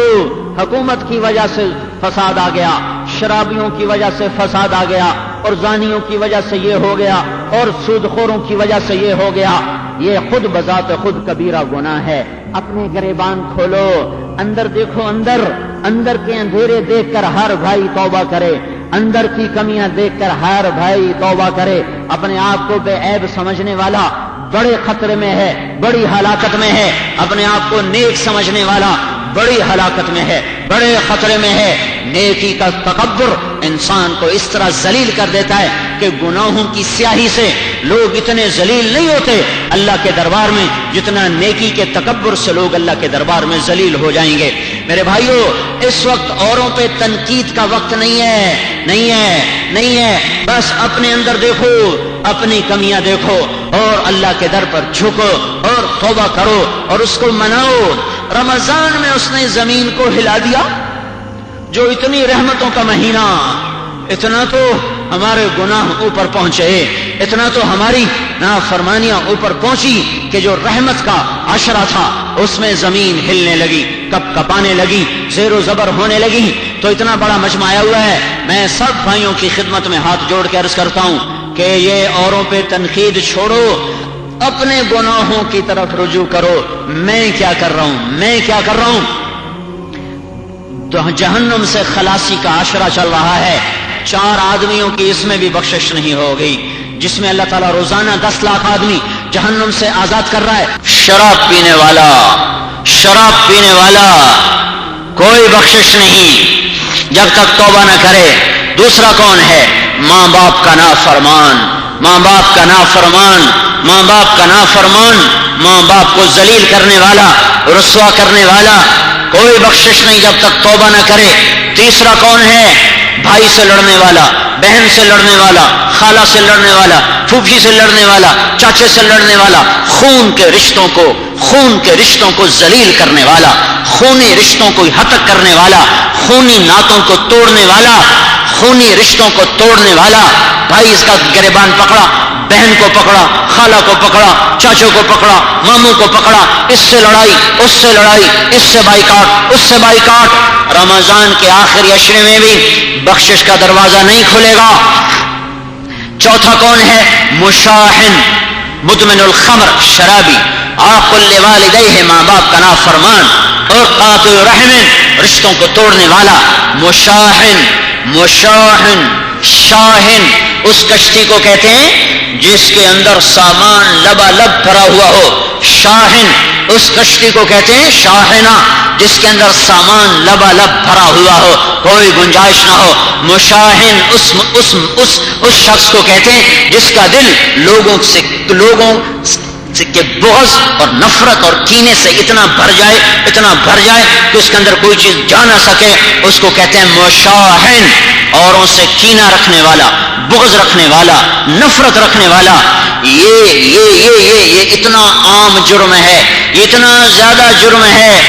حکومت کی وجہ سے فساد آ گیا، شرابیوں کی وجہ سے فساد آ گیا، اور زانیوں کی وجہ سے یہ ہو گیا، اور سود خوروں کی وجہ سے یہ ہو گیا۔ یہ خود بذات خود کبیرہ گناہ ہے۔ اپنے گریبان کھولو، اندر دیکھو، اندر کے اندھیرے دیکھ کر ہر بھائی توبہ کرے، اندر کی کمیاں دیکھ کر ہر بھائی توبہ کرے۔ اپنے آپ کو بے عیب سمجھنے والا بڑے خطرے میں ہے، بڑی ہلاکت میں ہے۔ اپنے آپ کو نیک سمجھنے والا بڑی ہلاکت میں ہے، بڑے خطرے میں ہے۔ نیکی کا تکبر انسان کو اس طرح ذلیل کر دیتا ہے کہ گناہوں کی سیاہی سے لوگ اتنے ذلیل نہیں ہوتے اللہ کے دربار میں جتنا نیکی کے تکبر سے لوگ اللہ کے دربار میں ذلیل ہو جائیں گے۔ میرے بھائیو، اس وقت اوروں پہ تنقید کا وقت نہیں ہے، بس اپنے اندر دیکھو، اپنی کمیاں دیکھو، اور اللہ کے در پر جھکو اور توبہ کرو اور اس کو مناؤ۔ رمضان میں اس نے زمین کو ہلا دیا، جو اتنی رحمتوں کا مہینہ، اتنا تو ہمارے گناہ اوپر پہنچے، اتنا تو ہماری نافرمانیاں اوپر پہنچی کہ جو رحمت کا عشرہ تھا اس میں زمین ہلنے لگی، کپ کپانے لگی، زیر و زبر ہونے لگی۔ تو اتنا بڑا مجمع آیا ہوا ہے، میں سب بھائیوں کی خدمت میں ہاتھ جوڑ کے عرض کرتا ہوں کہ یہ اوروں پہ تنقید چھوڑو، اپنے گناہوں کی طرف رجوع کرو۔ میں کیا کر رہا ہوں؟ تو جہنم سے خلاصی کا عشرہ چل رہا ہے، 4 آدمیوں کی اس میں بھی بخشش نہیں ہوگی، جس میں اللہ تعالیٰ روزانہ 10 لاکھ آدمی جہنم سے آزاد کر رہا ہے۔ شراب پینے والا کوئی بخشش نہیں جب تک توبہ نہ کرے۔ دوسرا کون ہے؟ ماں باپ کا نافرمان، ماں باپ کو ذلیل کرنے والا، رسوا کرنے والا، کوئی بخشش نہیں جب تک توبہ نہ کرے۔ تیسرا کون ہے؟ بھائی سے لڑنے والا، بہن سے لڑنے والا، خالہ سے لڑنے والا، پھوپھی سے لڑنے والا، چاچے سے لڑنے والا، خون کے رشتوں کو ذلیل کرنے والا، خونی رشتوں کو ہتک کرنے والا، خونی ناتوں کو توڑنے والا، خونی رشتوں کو توڑنے والا۔ بھائی اس کا گریبان پکڑا، بہن کو پکڑا، خالہ کو پکڑا، چاچوں کو پکڑا، ماموں کو پکڑا، اس سے لڑائی، اس سے لڑائی، اس سے بائیکاٹ، اس سے بائیکاٹ۔ رمضان کے آخری عشرے میں بھی بخشش کا دروازہ نہیں کھلے گا۔ چوتھا کون ہے؟ مشاحن، مدمن الخمر، شرابی، عاق لوالدیہ، ماں باپ کا نافرمان، اور قاطع رحم، رشتوں کو توڑنے والا۔ شاہن اس کشتی کو کہتے ہیں جس کے اندر سامان لبالب بھرا ہوا ہو۔ شاہن اس کشتی کو کہتے ہیں شاہنہ، جس کے اندر سامان لبالب بھرا ہوا ہو، کوئی گنجائش نہ ہو۔ مشاہن اس شخص کو کہتے ہیں جس کا دل لوگوں کے بغض اور نفرت اور کینے سے اتنا بھر جائے کہ اس کے اندر کوئی چیز جا نہ سکے، اس کو کہتے ہیں مشاہن۔ اوروں سے کینہ رکھنے والا، بغض رکھنے والا، نفرت رکھنے والا، یہ اتنا عام جرم ہے، یہ اتنا زیادہ جرم ہے۔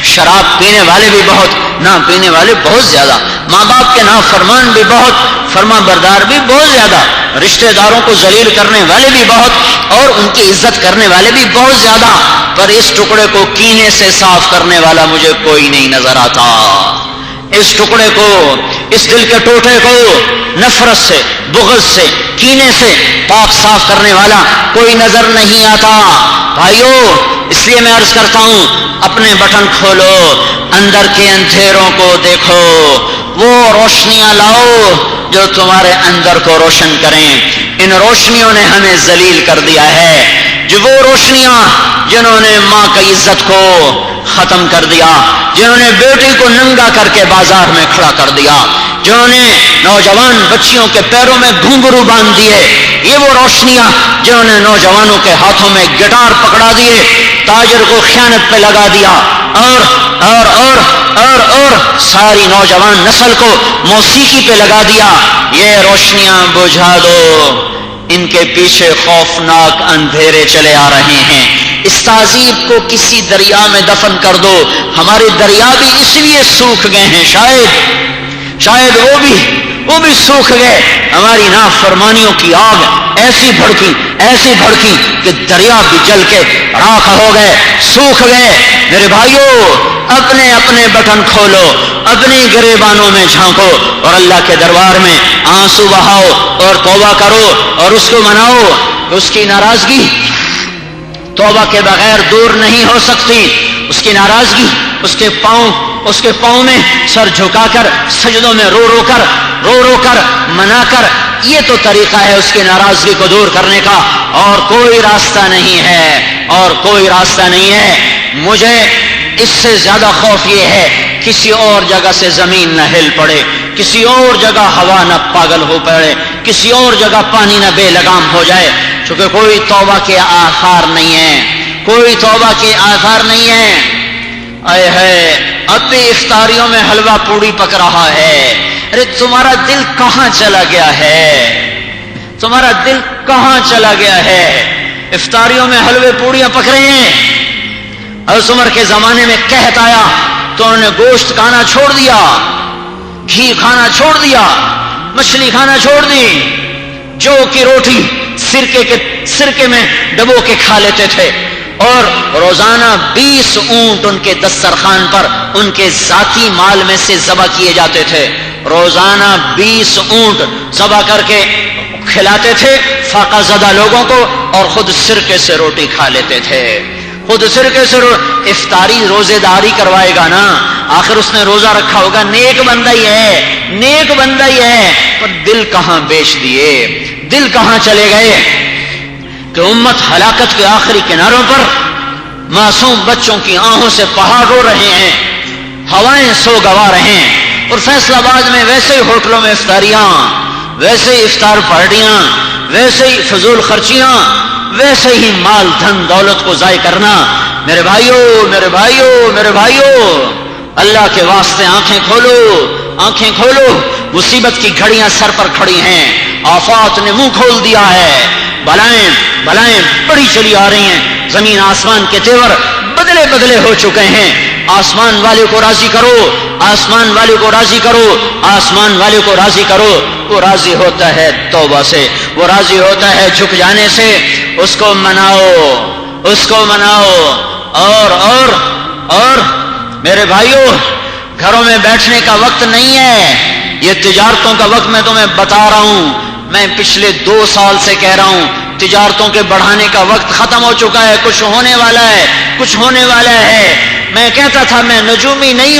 شراب پینے والے بھی بہت، نہ پینے والے بہت زیادہ، ماں باپ کے نافرمان بھی بہت، فرما بردار بھی بہت زیادہ، رشتہ داروں کو ذلیل کرنے والے بھی بہت، اور ان کی عزت کرنے والے بھی بہت زیادہ۔ پر اس ٹکڑے کو کینے سے صاف کرنے والا مجھے کوئی نہیں نظر آتا۔ اس ٹکڑے کو، اس دل کے ٹوٹے کو نفرت سے، بغض سے، کینے سے پاک صاف کرنے والا کوئی نظر نہیں آتا۔ بھائیو، اس لیے میں عرض کرتا ہوں، اپنے بٹن کھولو، اندر کے اندھیروں کو دیکھو، وہ روشنیاں لاؤ جو تمہارے اندر کو روشن کریں۔ ان روشنیوں نے ہمیں ذلیل کر دیا ہے، جو وہ روشنیاں جنہوں نے ماں کی عزت کو ختم کر دیا، جنہوں نے بیٹی کو ننگا کر کے بازار میں کھڑا کر دیا، جنہوں نے نوجوان بچیوں کے پیروں میں گھنگرو باندھ دیے، یہ وہ روشنیاں جنہوں نے نوجوانوں کے ہاتھوں میں گٹار پکڑا دیے، تاجر کو خیانت پہ لگا دیا، اور ساری نوجوان نسل کو موسیقی پہ لگا دیا۔ یہ روشنیاں بجھا دو، ان کے پیچھے خوفناک اندھیرے چلے آ رہے ہیں۔ اس تہذیب کو کسی دریا میں دفن کر دو۔ ہمارے دریا بھی اس لیے سوکھ گئے ہیں، شاید شاید وہ بھی سوکھ گئے. ہماری نافرمانیوں کی آگ ایسی بھڑکی کہ دریا بھی جل کے راکھ ہو گئے, سوکھ گئے. میرے بھائیوں, اپنے اپنے بٹن کھولو, اپنی گریبانوں میں جھانکو اور اللہ کے دربار میں آنسو بہاؤ اور توبہ کرو اور اس کو مناؤ. اس کی ناراضگی توبہ کے بغیر دور نہیں ہو سکتی. اس کی ناراضگی اس کے پاؤں میں سر جھکا کر, سجدوں میں رو رو کر منا کر, یہ تو طریقہ ہے اس کی ناراضگی کو دور کرنے کا, اور کوئی راستہ نہیں ہے. مجھے اس سے زیادہ خوف یہ ہے کسی اور جگہ سے زمین نہ ہل پڑے, کسی اور جگہ ہوا نہ پاگل ہو پڑے, کسی اور جگہ پانی نہ بے لگام ہو جائے, چونکہ کوئی توبہ کے آثار نہیں ہے. اے ہے اب بھی افطاریوں میں حلوہ پوڑی پک رہا ہے. ارے تمہارا دل کہاں چلا گیا ہے؟ افطاریوں میں حلوے پوڑیاں پک رہے ہیں. حضرت عمر کے زمانے میں قحط آیا تو انہوں نے گوشت کھانا چھوڑ دیا, گھی کھانا چھوڑ دیا, مچھلی کھانا چھوڑ دی. جو کی روٹی سرکے میں ڈبو کے کھا لیتے تھے, اور روزانہ 20 اونٹ ان کے دسترخوان پر ان کے ذاتی مال میں سے ذبح کیے جاتے تھے. روزانہ 20 اونٹ ذبح کر کے کھلاتے تھے فاقہ زدہ لوگوں کو, اور خود سرکے سے روٹی کھا لیتے تھے. افطاری روزے داری کروائے گا نا, آخر اس نے روزہ رکھا ہوگا, نیک بندہ ہی ہے. پر دل کہاں بیچ دیے, دل کہاں چلے گئے کہ امت ہلاکت کے آخری کناروں پر معصوم بچوں کی آنکھوں سے پہاڑ رو رہے ہیں, ہوائیں سو گوا رہے ہیں. اور فیصل آباد میں ویسے ہی ہوٹلوں میں افطاریاں, ویسے ہی افطار پارٹیاں, ویسے ہی فضول خرچیاں, ویسے ہی مال دھن دولت کو ضائع کرنا. میرے بھائیوں, اللہ کے واسطے آنکھیں کھولو. مصیبت کی گھڑیاں سر پر کھڑی ہیں, آفات نے منہ کھول دیا ہے, بلائیں بڑی چلی آ رہی ہیں. زمین آسمان کے تیور بدلے ہو چکے ہیں. آسمان والے کو راضی کرو. وہ راضی ہوتا ہے توبہ سے, وہ راضی ہوتا ہے جھک جانے سے. اس کو مناؤ. اور میرے بھائیوں, گھروں میں بیٹھنے کا وقت نہیں ہے, یہ تجارتوں کا وقت. میں تمہیں بتا رہا ہوں, میں پچھلے 2 سال سے کہہ رہا ہوں, تجارتوں کے بڑھانے کا وقت ختم ہو چکا ہے. کچھ ہونے والا ہے. میں کہتا تھا میں نجومی نہیں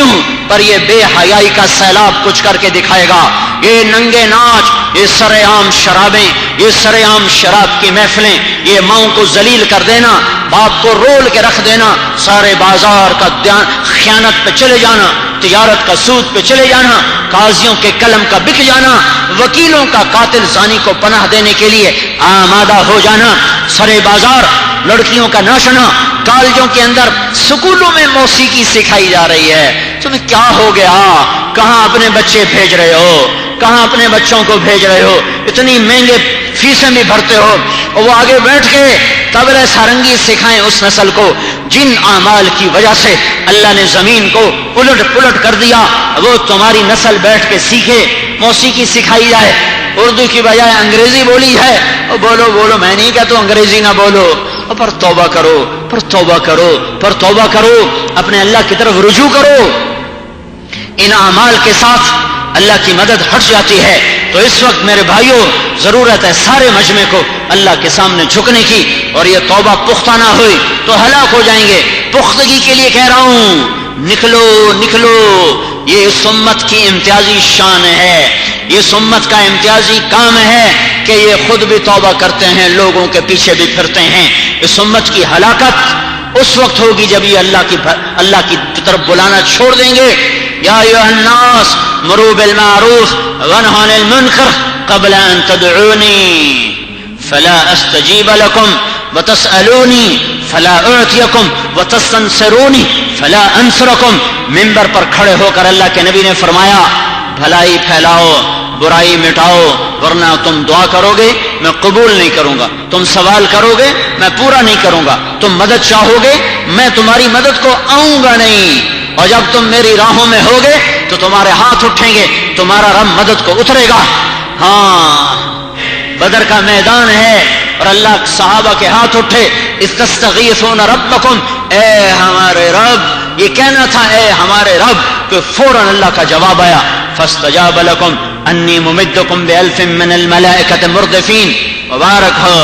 ہوں, پر یہ بے حیائی کا سیلاب کچھ کر کے دکھائے گا. یہ ننگے ناچ, یہ سرے عام شرابیں, یہ سرے عام شراب کی محفلیں, یہ ماؤں کو ذلیل کر دینا, باپ کو رول کے رکھ دینا, سارے بازار کا خیانت پہ چلے جانا, تجارت کا سود پہ چلے جانا, قاضیوں کے قلم کا بک جانا, وکیلوں کا قاتل زانی کو پناہ دینے کے لیے آمادہ ہو جانا, سرے بازار, لڑکیوں کا ناشنا, کالجوں کے اندر, سکولوں میں موسیقی سکھائی جا رہی ہے. تمہیں کیا ہو گیا؟ کہاں اپنے بچے بھیج رہے ہو؟ کہاں اپنے بچوں کو بھیج رہے ہو؟ اتنی مہنگے فیسیں بھی بھرتے ہو, اور وہ آگے بیٹھ کے طبلہ سارنگی سکھائیں اس نسل کو جن اعمال کی وجہ سے اللہ نے زمین کو الٹ کر دیا. وہ تمہاری نسل بیٹھ کے سیکھے, موسیقی سکھائی جائے, اردو کی بجائے انگریزی بولی ہے. بولو, میں نہیں کہتا انگریزی نہ بولو, پر توبہ کرو, اپنے اللہ کی طرف رجوع کرو. ان اعمال کے ساتھ اللہ کی مدد ہٹ جاتی ہے. تو اس وقت میرے بھائیوں ضرورت ہے سارے مجمع کو اللہ کے سامنے جھکنے کی, اور یہ توبہ پختہ نہ ہوئی تو ہلاک ہو جائیں گے. پختگی کے لیے کہہ رہا ہوں, نکلو. یہ اس امت کی امتیازی شان ہے, یہ اس امت کا امتیازی کام ہے کہ یہ خود بھی توبہ کرتے ہیں, لوگوں کے پیچھے بھی پھرتے ہیں. اس امت کی ہلاکت اس وقت ہوگی جب یہ اللہ کی طرف بلانا چھوڑ دیں گے. یا ایھا الناس مروا بالمعروف وانھوا عن المنکر قبل ان تدعونی فلا استجیب لکم وتسألونی فلا اعطیکم وتستنصرونی فلا انصرکم. منبر پر کھڑے ہو کر اللہ کے نبی نے فرمایا, بھلائی پھیلاؤ, برائی مٹاؤ, ورنہ تم دعا کرو گے میں قبول نہیں کروں گا, تم سوال کرو گے میں پورا نہیں کروں گا, تم مدد چاہو گے میں تمہاری مدد کو آؤں گا نہیں, اور جب تم میری راہوں میں ہوگے تو تمہارے ہاتھ اٹھیں گے, تمہارا رب مدد کو اترے گا. ہاں بدر کا میدان ہے اور اللہ صحابہ کے ہاتھ اٹھے, استستغیثون ربکم, اے ہمارے رب, یہ کہنا تھا اے ہمارے رب, کہ فوراً اللہ کا جواب آیا, فاستجاب لکم انی ممدکم بألف من الملائکۃ مردفین, مبارک ہو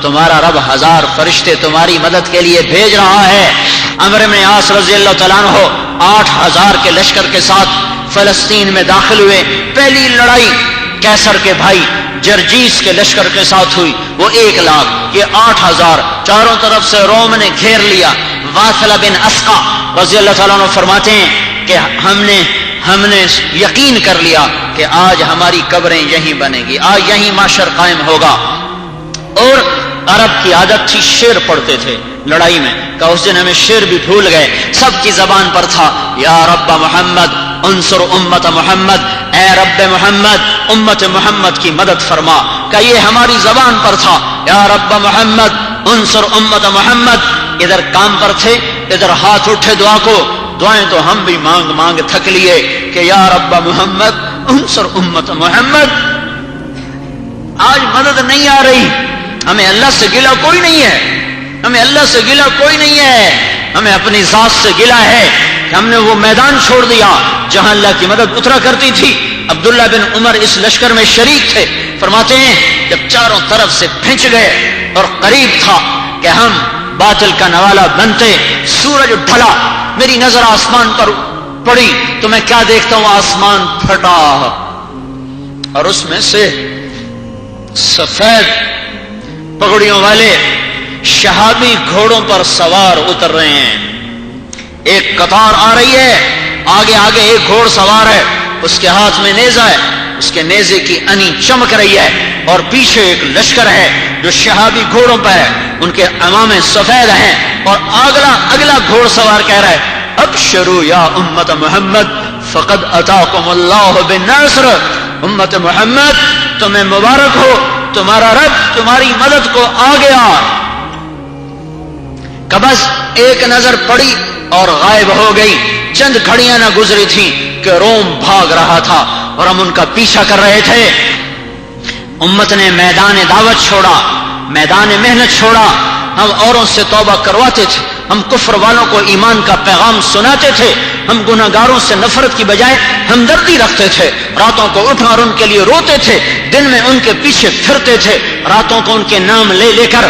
تمہارا رب 1000 فرشتے تمہاری مدد کے لیے بھیج رہا ہے. عمرو بن عاص رضی اللہ تعالیٰ عنہ 8000 کے لشکر کے ساتھ فلسطین میں داخل ہوئے. پہلی لڑائی کیسر کے بھائی جرجیس کے لشکر کے ساتھ ہوئی, وہ 1,00,000, یہ 8000, چاروں طرف سے روم نے گھیر لیا. واثلہ بن اسقا رضی اللہ تعالیٰ عنہ فرماتے ہیں کہ ہم نے یقین کر لیا کہ آج ہماری قبریں یہیں بنے گی, آج یہیں محشر قائم ہوگا. اور عرب کی عادت تھی شعر پڑھتے تھے لڑائی میں, کہ اس دن ہمیں شعر بھی بھول گئے. سب کی زبان پر تھا یا رب محمد انصر امت محمد, اے رب محمد امت محمد کی مدد فرما, کہ یہ ہماری زبان پر تھا یا رب محمد انصر امت محمد. ادھر کام پر تھے, ادھر ہاتھ اٹھے دعا کو, دعائیں تو ہم بھی مانگ مانگ تھک لیے کہ یا رب محمد انصر امت محمد. آج مدد نہیں آ رہی, ہمیں اللہ سے گلہ کوئی نہیں ہے, ہمیں اللہ سے گلہ کوئی نہیں ہے, ہمیں اپنی ذات سے گلہ ہے کہ ہم نے وہ میدان چھوڑ دیا جہاں اللہ کی مدد اترا کرتی تھی. عبداللہ بن عمر اس لشکر میں شریک تھے, فرماتے ہیں جب چاروں طرف سے پھنچ گئے اور قریب تھا کہ ہم باطل کا نوالا بنتے, سورج ڈھلا, میری نظر آسمان پر پڑی تو میں کیا دیکھتا ہوں, آسمان پھٹا اور اس میں سے سفید پگڑیوں والے شہابی گھوڑوں پر سوار اتر رہے ہیں. ایک قطار آ رہی ہے, آگے آگے ایک گھوڑ سوار ہے, اس کے ہاتھ میں نیزہ ہے, اس کے نیزے کی انی چمک رہی ہے, اور پیچھے ایک لشکر ہے جو شہابی گھوڑوں پر ہے, ان کے امامے سفید ہیں, اور اگلا گھوڑ سوار کہہ رہا ہے ابشروا یا امت محمد فقد اتاکم اللہ بالنصر, امت محمد تمہیں مبارک ہو, تمہارا رب تمہاری مدد کو آ گیا. کبس ایک نظر پڑی اور غائب ہو گئی. چند گھڑیاں نہ گزری تھیں کہ روم بھاگ رہا تھا اور ہم ان کا پیچھا کر رہے تھے. امت نے میدان دعوت چھوڑا, میدان محنت چھوڑا, ہم اوروں سے توبہ کرواتے تھے, ہم کفر والوں کو ایمان کا پیغام سناتے تھے, ہم گناہگاروں سے نفرت کی بجائے ہمدردی رکھتے تھے, راتوں کو اٹھ اور ان کے لیے روتے تھے, دن میں ان کے پیچھے پھرتے تھے, راتوں کو ان کے نام لے لے کر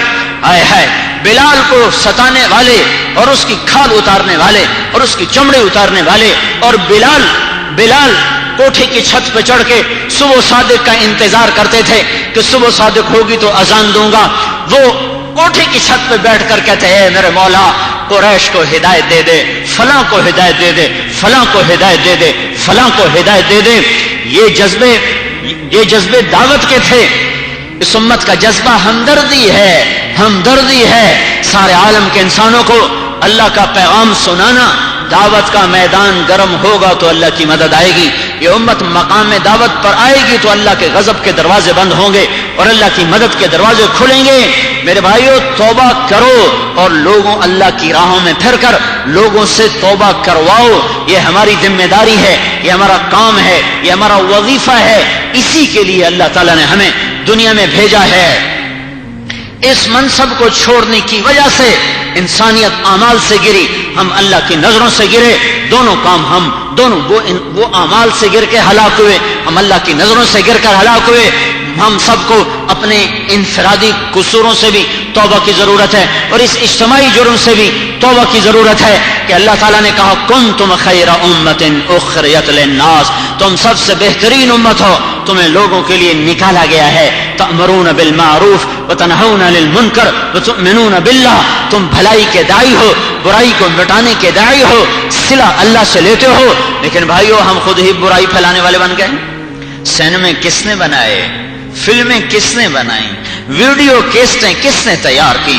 آئے ہے بلال کو ستانے والے اور اس کی کھال اتارنے والے اور اس کی چمڑے اتارنے والے, اور بلال کوٹھی کی چھت پہ چڑھ کے صبح صادق کا انتظار کرتے تھے کہ صبح صادق ہوگی تو اذان دوں گا. وہ کوٹھی کی چھت پہ بیٹھ کر کہتے ہیں میرے مولا قریش کو ہدایت دے دے, فلاں کو ہدایت دے دے, فلاں کو ہدایت دے دے, فلاں کو ہدایت دے دے. یہ جذبے دعوت کے تھے. اس امت کا جذبہ ہمدردی ہے, سارے عالم کے انسانوں کو اللہ کا پیغام سنانا. دعوت کا میدان گرم ہوگا تو اللہ کی مدد آئے گی. یہ امت مقام دعوت پر آئے گی تو اللہ کے غضب کے دروازے بند ہوں گے اور اللہ کی مدد کے دروازے کھلیں گے. میرے بھائیو توبہ کرو اور لوگوں اللہ کی راہوں میں پھر کر لوگوں سے توبہ کرواؤ. یہ ہماری ذمہ داری ہے, یہ ہمارا کام ہے, یہ ہمارا وظیفہ ہے. اسی کے لیے اللہ تعالیٰ نے ہمیں دنیا میں بھیجا ہے. اس منصب کو چھوڑنے کی وجہ سے انسانیت اعمال سے گری, ہم اللہ کی نظروں سے گرے. دونوں کام وہ اعمال سے گر کے ہلاک ہوئے, ہم اللہ کی نظروں سے گر کر ہلاک ہوئے. ہم سب کو اپنے انفرادی قصوروں سے بھی توبہ کی ضرورت ہے اور اس اجتماعی جرم سے بھی توبہ کی ضرورت ہے کہ اللہ تعالیٰ نے کہا کنتم خیر امت اخرجت للناس, تم سب سے بہترین امت ہو, تمہیں لوگوں کے لیے نکالا گیا ہے. تأمرون بالمعروف وتنہون عن المنکر وتؤمنون باللہ, تم بھلائی کے داعی ہو, برائی کو مٹانے کے داعی ہو, صلہ اللہ سے لیتے ہو. لیکن بھائیو ہم خود ہی برائی پھیلانے والے بن گئے. سینمے کس نے بنائے, فلمیں کس نے بنائی, ویڈیو کیسٹیں کس نے تیار کی,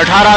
18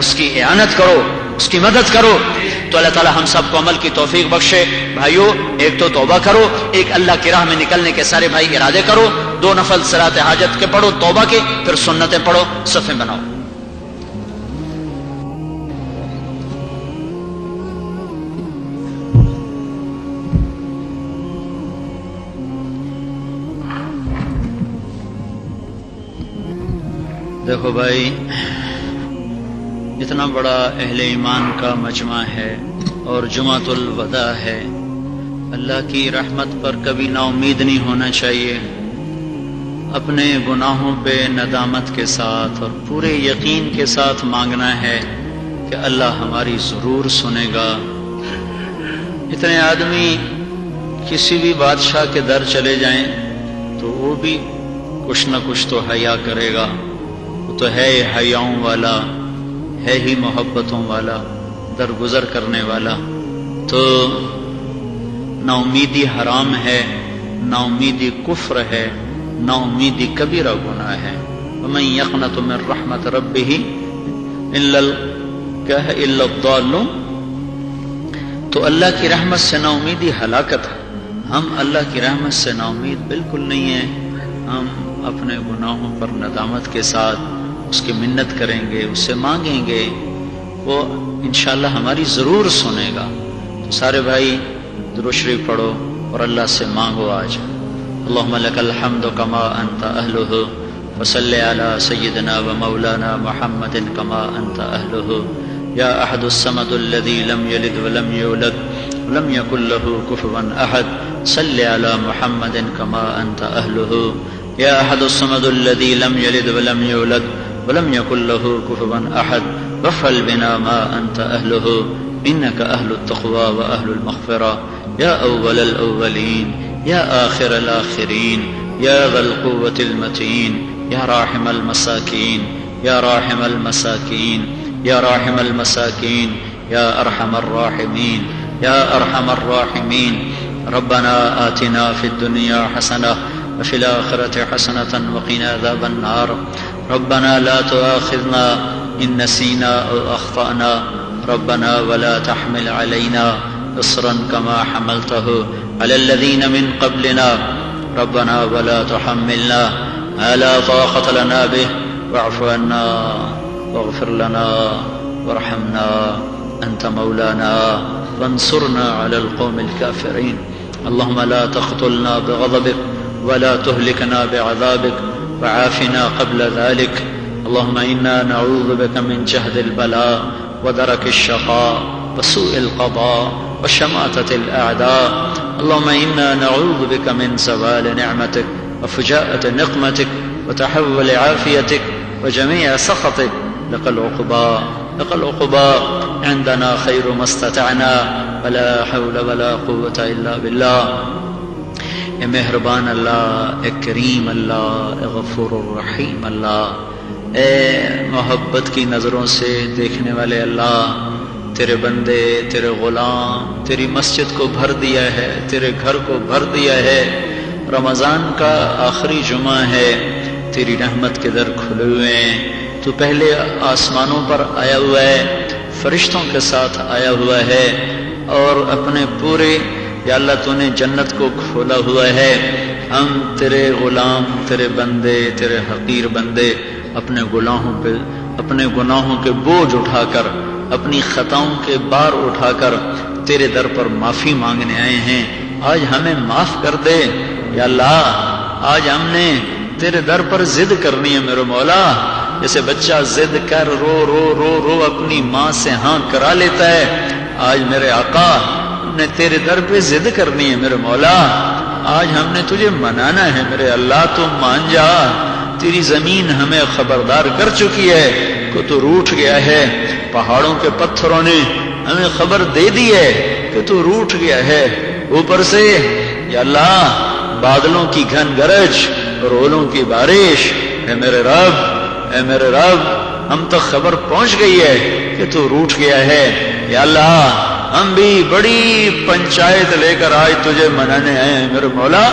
اس کی اعانت کرو، اس کی مدد کرو، تو اللہ تعالی ہم سب کو عمل کی توفیق بخشے۔ بھائیو، ایک تو توبہ کرو، ایک اللہ کی راہ میں نکلنے کے سارے بھائی ارادے کرو، 2 نفل صلاۃ حاجت کے پڑھو توبہ کے، پھر سنتیں پڑھو، صفیں بناؤ۔ دیکھو بھائی، اتنا بڑا اہل ایمان کا مجمع ہے اور جمعۃ الوداع ہے، اللہ کی رحمت پر کبھی نا امید نہیں ہونا چاہیے۔ اپنے گناہوں پہ ندامت کے ساتھ اور پورے یقین کے ساتھ مانگنا ہے کہ اللہ ہماری ضرور سنے گا۔ اتنے آدمی کسی بھی بادشاہ کے در چلے جائیں تو وہ بھی کچھ نہ کچھ تو حیا کرے گا، وہ تو ہے حیاؤں والا، ہے ہی محبتوں والا، درگزر کرنے والا۔ تو نا امیدی حرام ہے، نا امیدی کفر ہے، نا امیدی کبیرہ گناہ ہے۔ ومن یقنط من رحمت ربہ الا الضالون۔ تو اللہ کی رحمت سے نا امیدی ہلاکت ہے۔ ہم اللہ کی رحمت سے نا امید بالکل نہیں ہیں۔ ہم اپنے گناہوں پر ندامت کے ساتھ اس کی منت کریں گے، اس سے مانگیں گے، وہ انشاءاللہ ہماری ضرور سنے گا۔ تو سارے بھائی درود شریف پڑھو اور اللہ سے مانگو آج۔ اللہم لک الحمد کما انت اہلہ وصلی علی سیدنا و مولانا محمد کما انت اہلہ یا احد الصمد الذی لم یلد ولم یولد ولم یکن لہ کفوا احد صلی علی محمد کما انت اہلہ یا احد الصمد الذی لم یلد ولم یولد ولم یکن لہ کفوا احد وافعل بنا ما انت اہلہ انک اہل التقوی و اہل المغفرہ یا اول الاولین یا آخر الاخرین یا ذا القوة المتین یا راحم المساکین یا راحم المساکین یا راحم المساکین یا ارحم الراحمین یا ارحم الراحمین۔ ربنا آتنا فی الدنیا حسنہ وفی الآخرة حسنة وقنا عذاب النار۔ ربنا لا تؤاخذنا إن نسينا أو أخطأنا ربنا ولا تحمل علينا إصرا كما حملته على الذين من قبلنا ربنا ولا تحملنا ما لا طاقة لنا به واعف عنا واغفر لنا وارحمنا أنت مولانا وانصرنا على القوم الكافرين۔ اللهم لا تقتلنا بغضبك ولا تهلكنا بعذابك وعافنا قبل ذلك۔ اللهم إنا نعوذ بك من جهد البلاء ودرك الشقاء وسوء القضاء وشماتة الأعداء۔ اللهم إنا نعوذ بك من زوال نعمتك وفجاءة نقمتك وتحول عافيتك وجميع سخطك، لك العقبى لك العقبى، عندنا خير ما استطعنا ولا حول ولا قوة إلا بالله۔ اے مہربان اللہ، اے کریم اللہ، اے غفور الرحیم اللہ، اے محبت کی نظروں سے دیکھنے والے اللہ، تیرے بندے، تیرے غلام تیری مسجد کو بھر دیا ہے، تیرے گھر کو بھر دیا ہے۔ رمضان کا آخری جمعہ ہے، تیری رحمت کے در کھلے ہوئے ہیں۔ تو پہلے آسمانوں پر آیا ہوا ہے، فرشتوں کے ساتھ آیا ہوا ہے، اور اپنے پورے یا اللہ تو نے جنت کو کھولا ہوا ہے۔ ہم تیرے غلام، تیرے بندے، تیرے حقیر بندے اپنے گناہوں کے بوجھ اٹھا کر، اپنی خطاؤں کے بار اٹھا کر تیرے در پر معافی مانگنے آئے ہیں۔ آج ہمیں معاف کر دے یا اللہ۔ آج ہم نے تیرے در پر ضد کرنی ہے میرے مولا، جیسے بچہ ضد کر رو رو رو رو اپنی ماں سے ہاں کرا لیتا ہے۔ آج میرے آقا نے تیرے در پہ ضد کرنی ہے میرے مولا۔ آج ہم نے تجھے منانا ہے میرے اللہ، تو مان جا۔ تیری زمین ہمیں خبردار کر چکی ہے کہ تو روٹھ گیا ہے، پہاڑوں کے پتھروں نے ہمیں خبر دے دی ہے کہ تو روٹھ گیا ہے۔ اوپر سے یا اللہ بادلوں کی گھن گرج اور اولوں کی بارش، اے میرے رب، اے میرے رب، ہم تک خبر پہنچ گئی ہے کہ تو روٹھ گیا ہے۔ یا اللہ ہم بھی بڑی پنچایت لے کر آج تجھے منانے آئے ہیں میرے مولا۔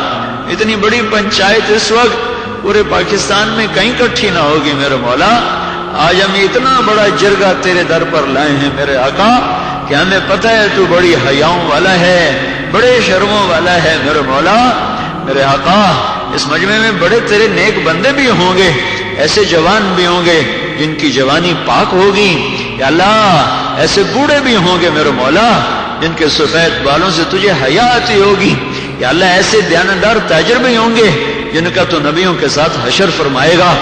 اتنی بڑی پنچایت اس وقت پورے پاکستان میں کہیں اکٹھی نہ ہوگی میرے مولا، آج ہم اتنا بڑا جرگہ تیرے در پر لائے ہیں میرے آقا کہ ہمیں پتہ ہے تو بڑی حیاؤں والا ہے، بڑے شرموں والا ہے میرے مولا۔ میرے آقا اس مجمع میں بڑے تیرے نیک بندے بھی ہوں گے، ایسے جوان بھی ہوں گے جن کی جوانی پاک ہوگی، یا اللہ ایسے بوڑھے بھی ہوں گے میرے مولا جن کے سفید بالوں سے تجھے حیا آتی ہوگی، یا اللہ ایسے دیانتدار تاجر بھی ہوں گے جن کا تو نبیوں کے ساتھ حشر فرمائے گا،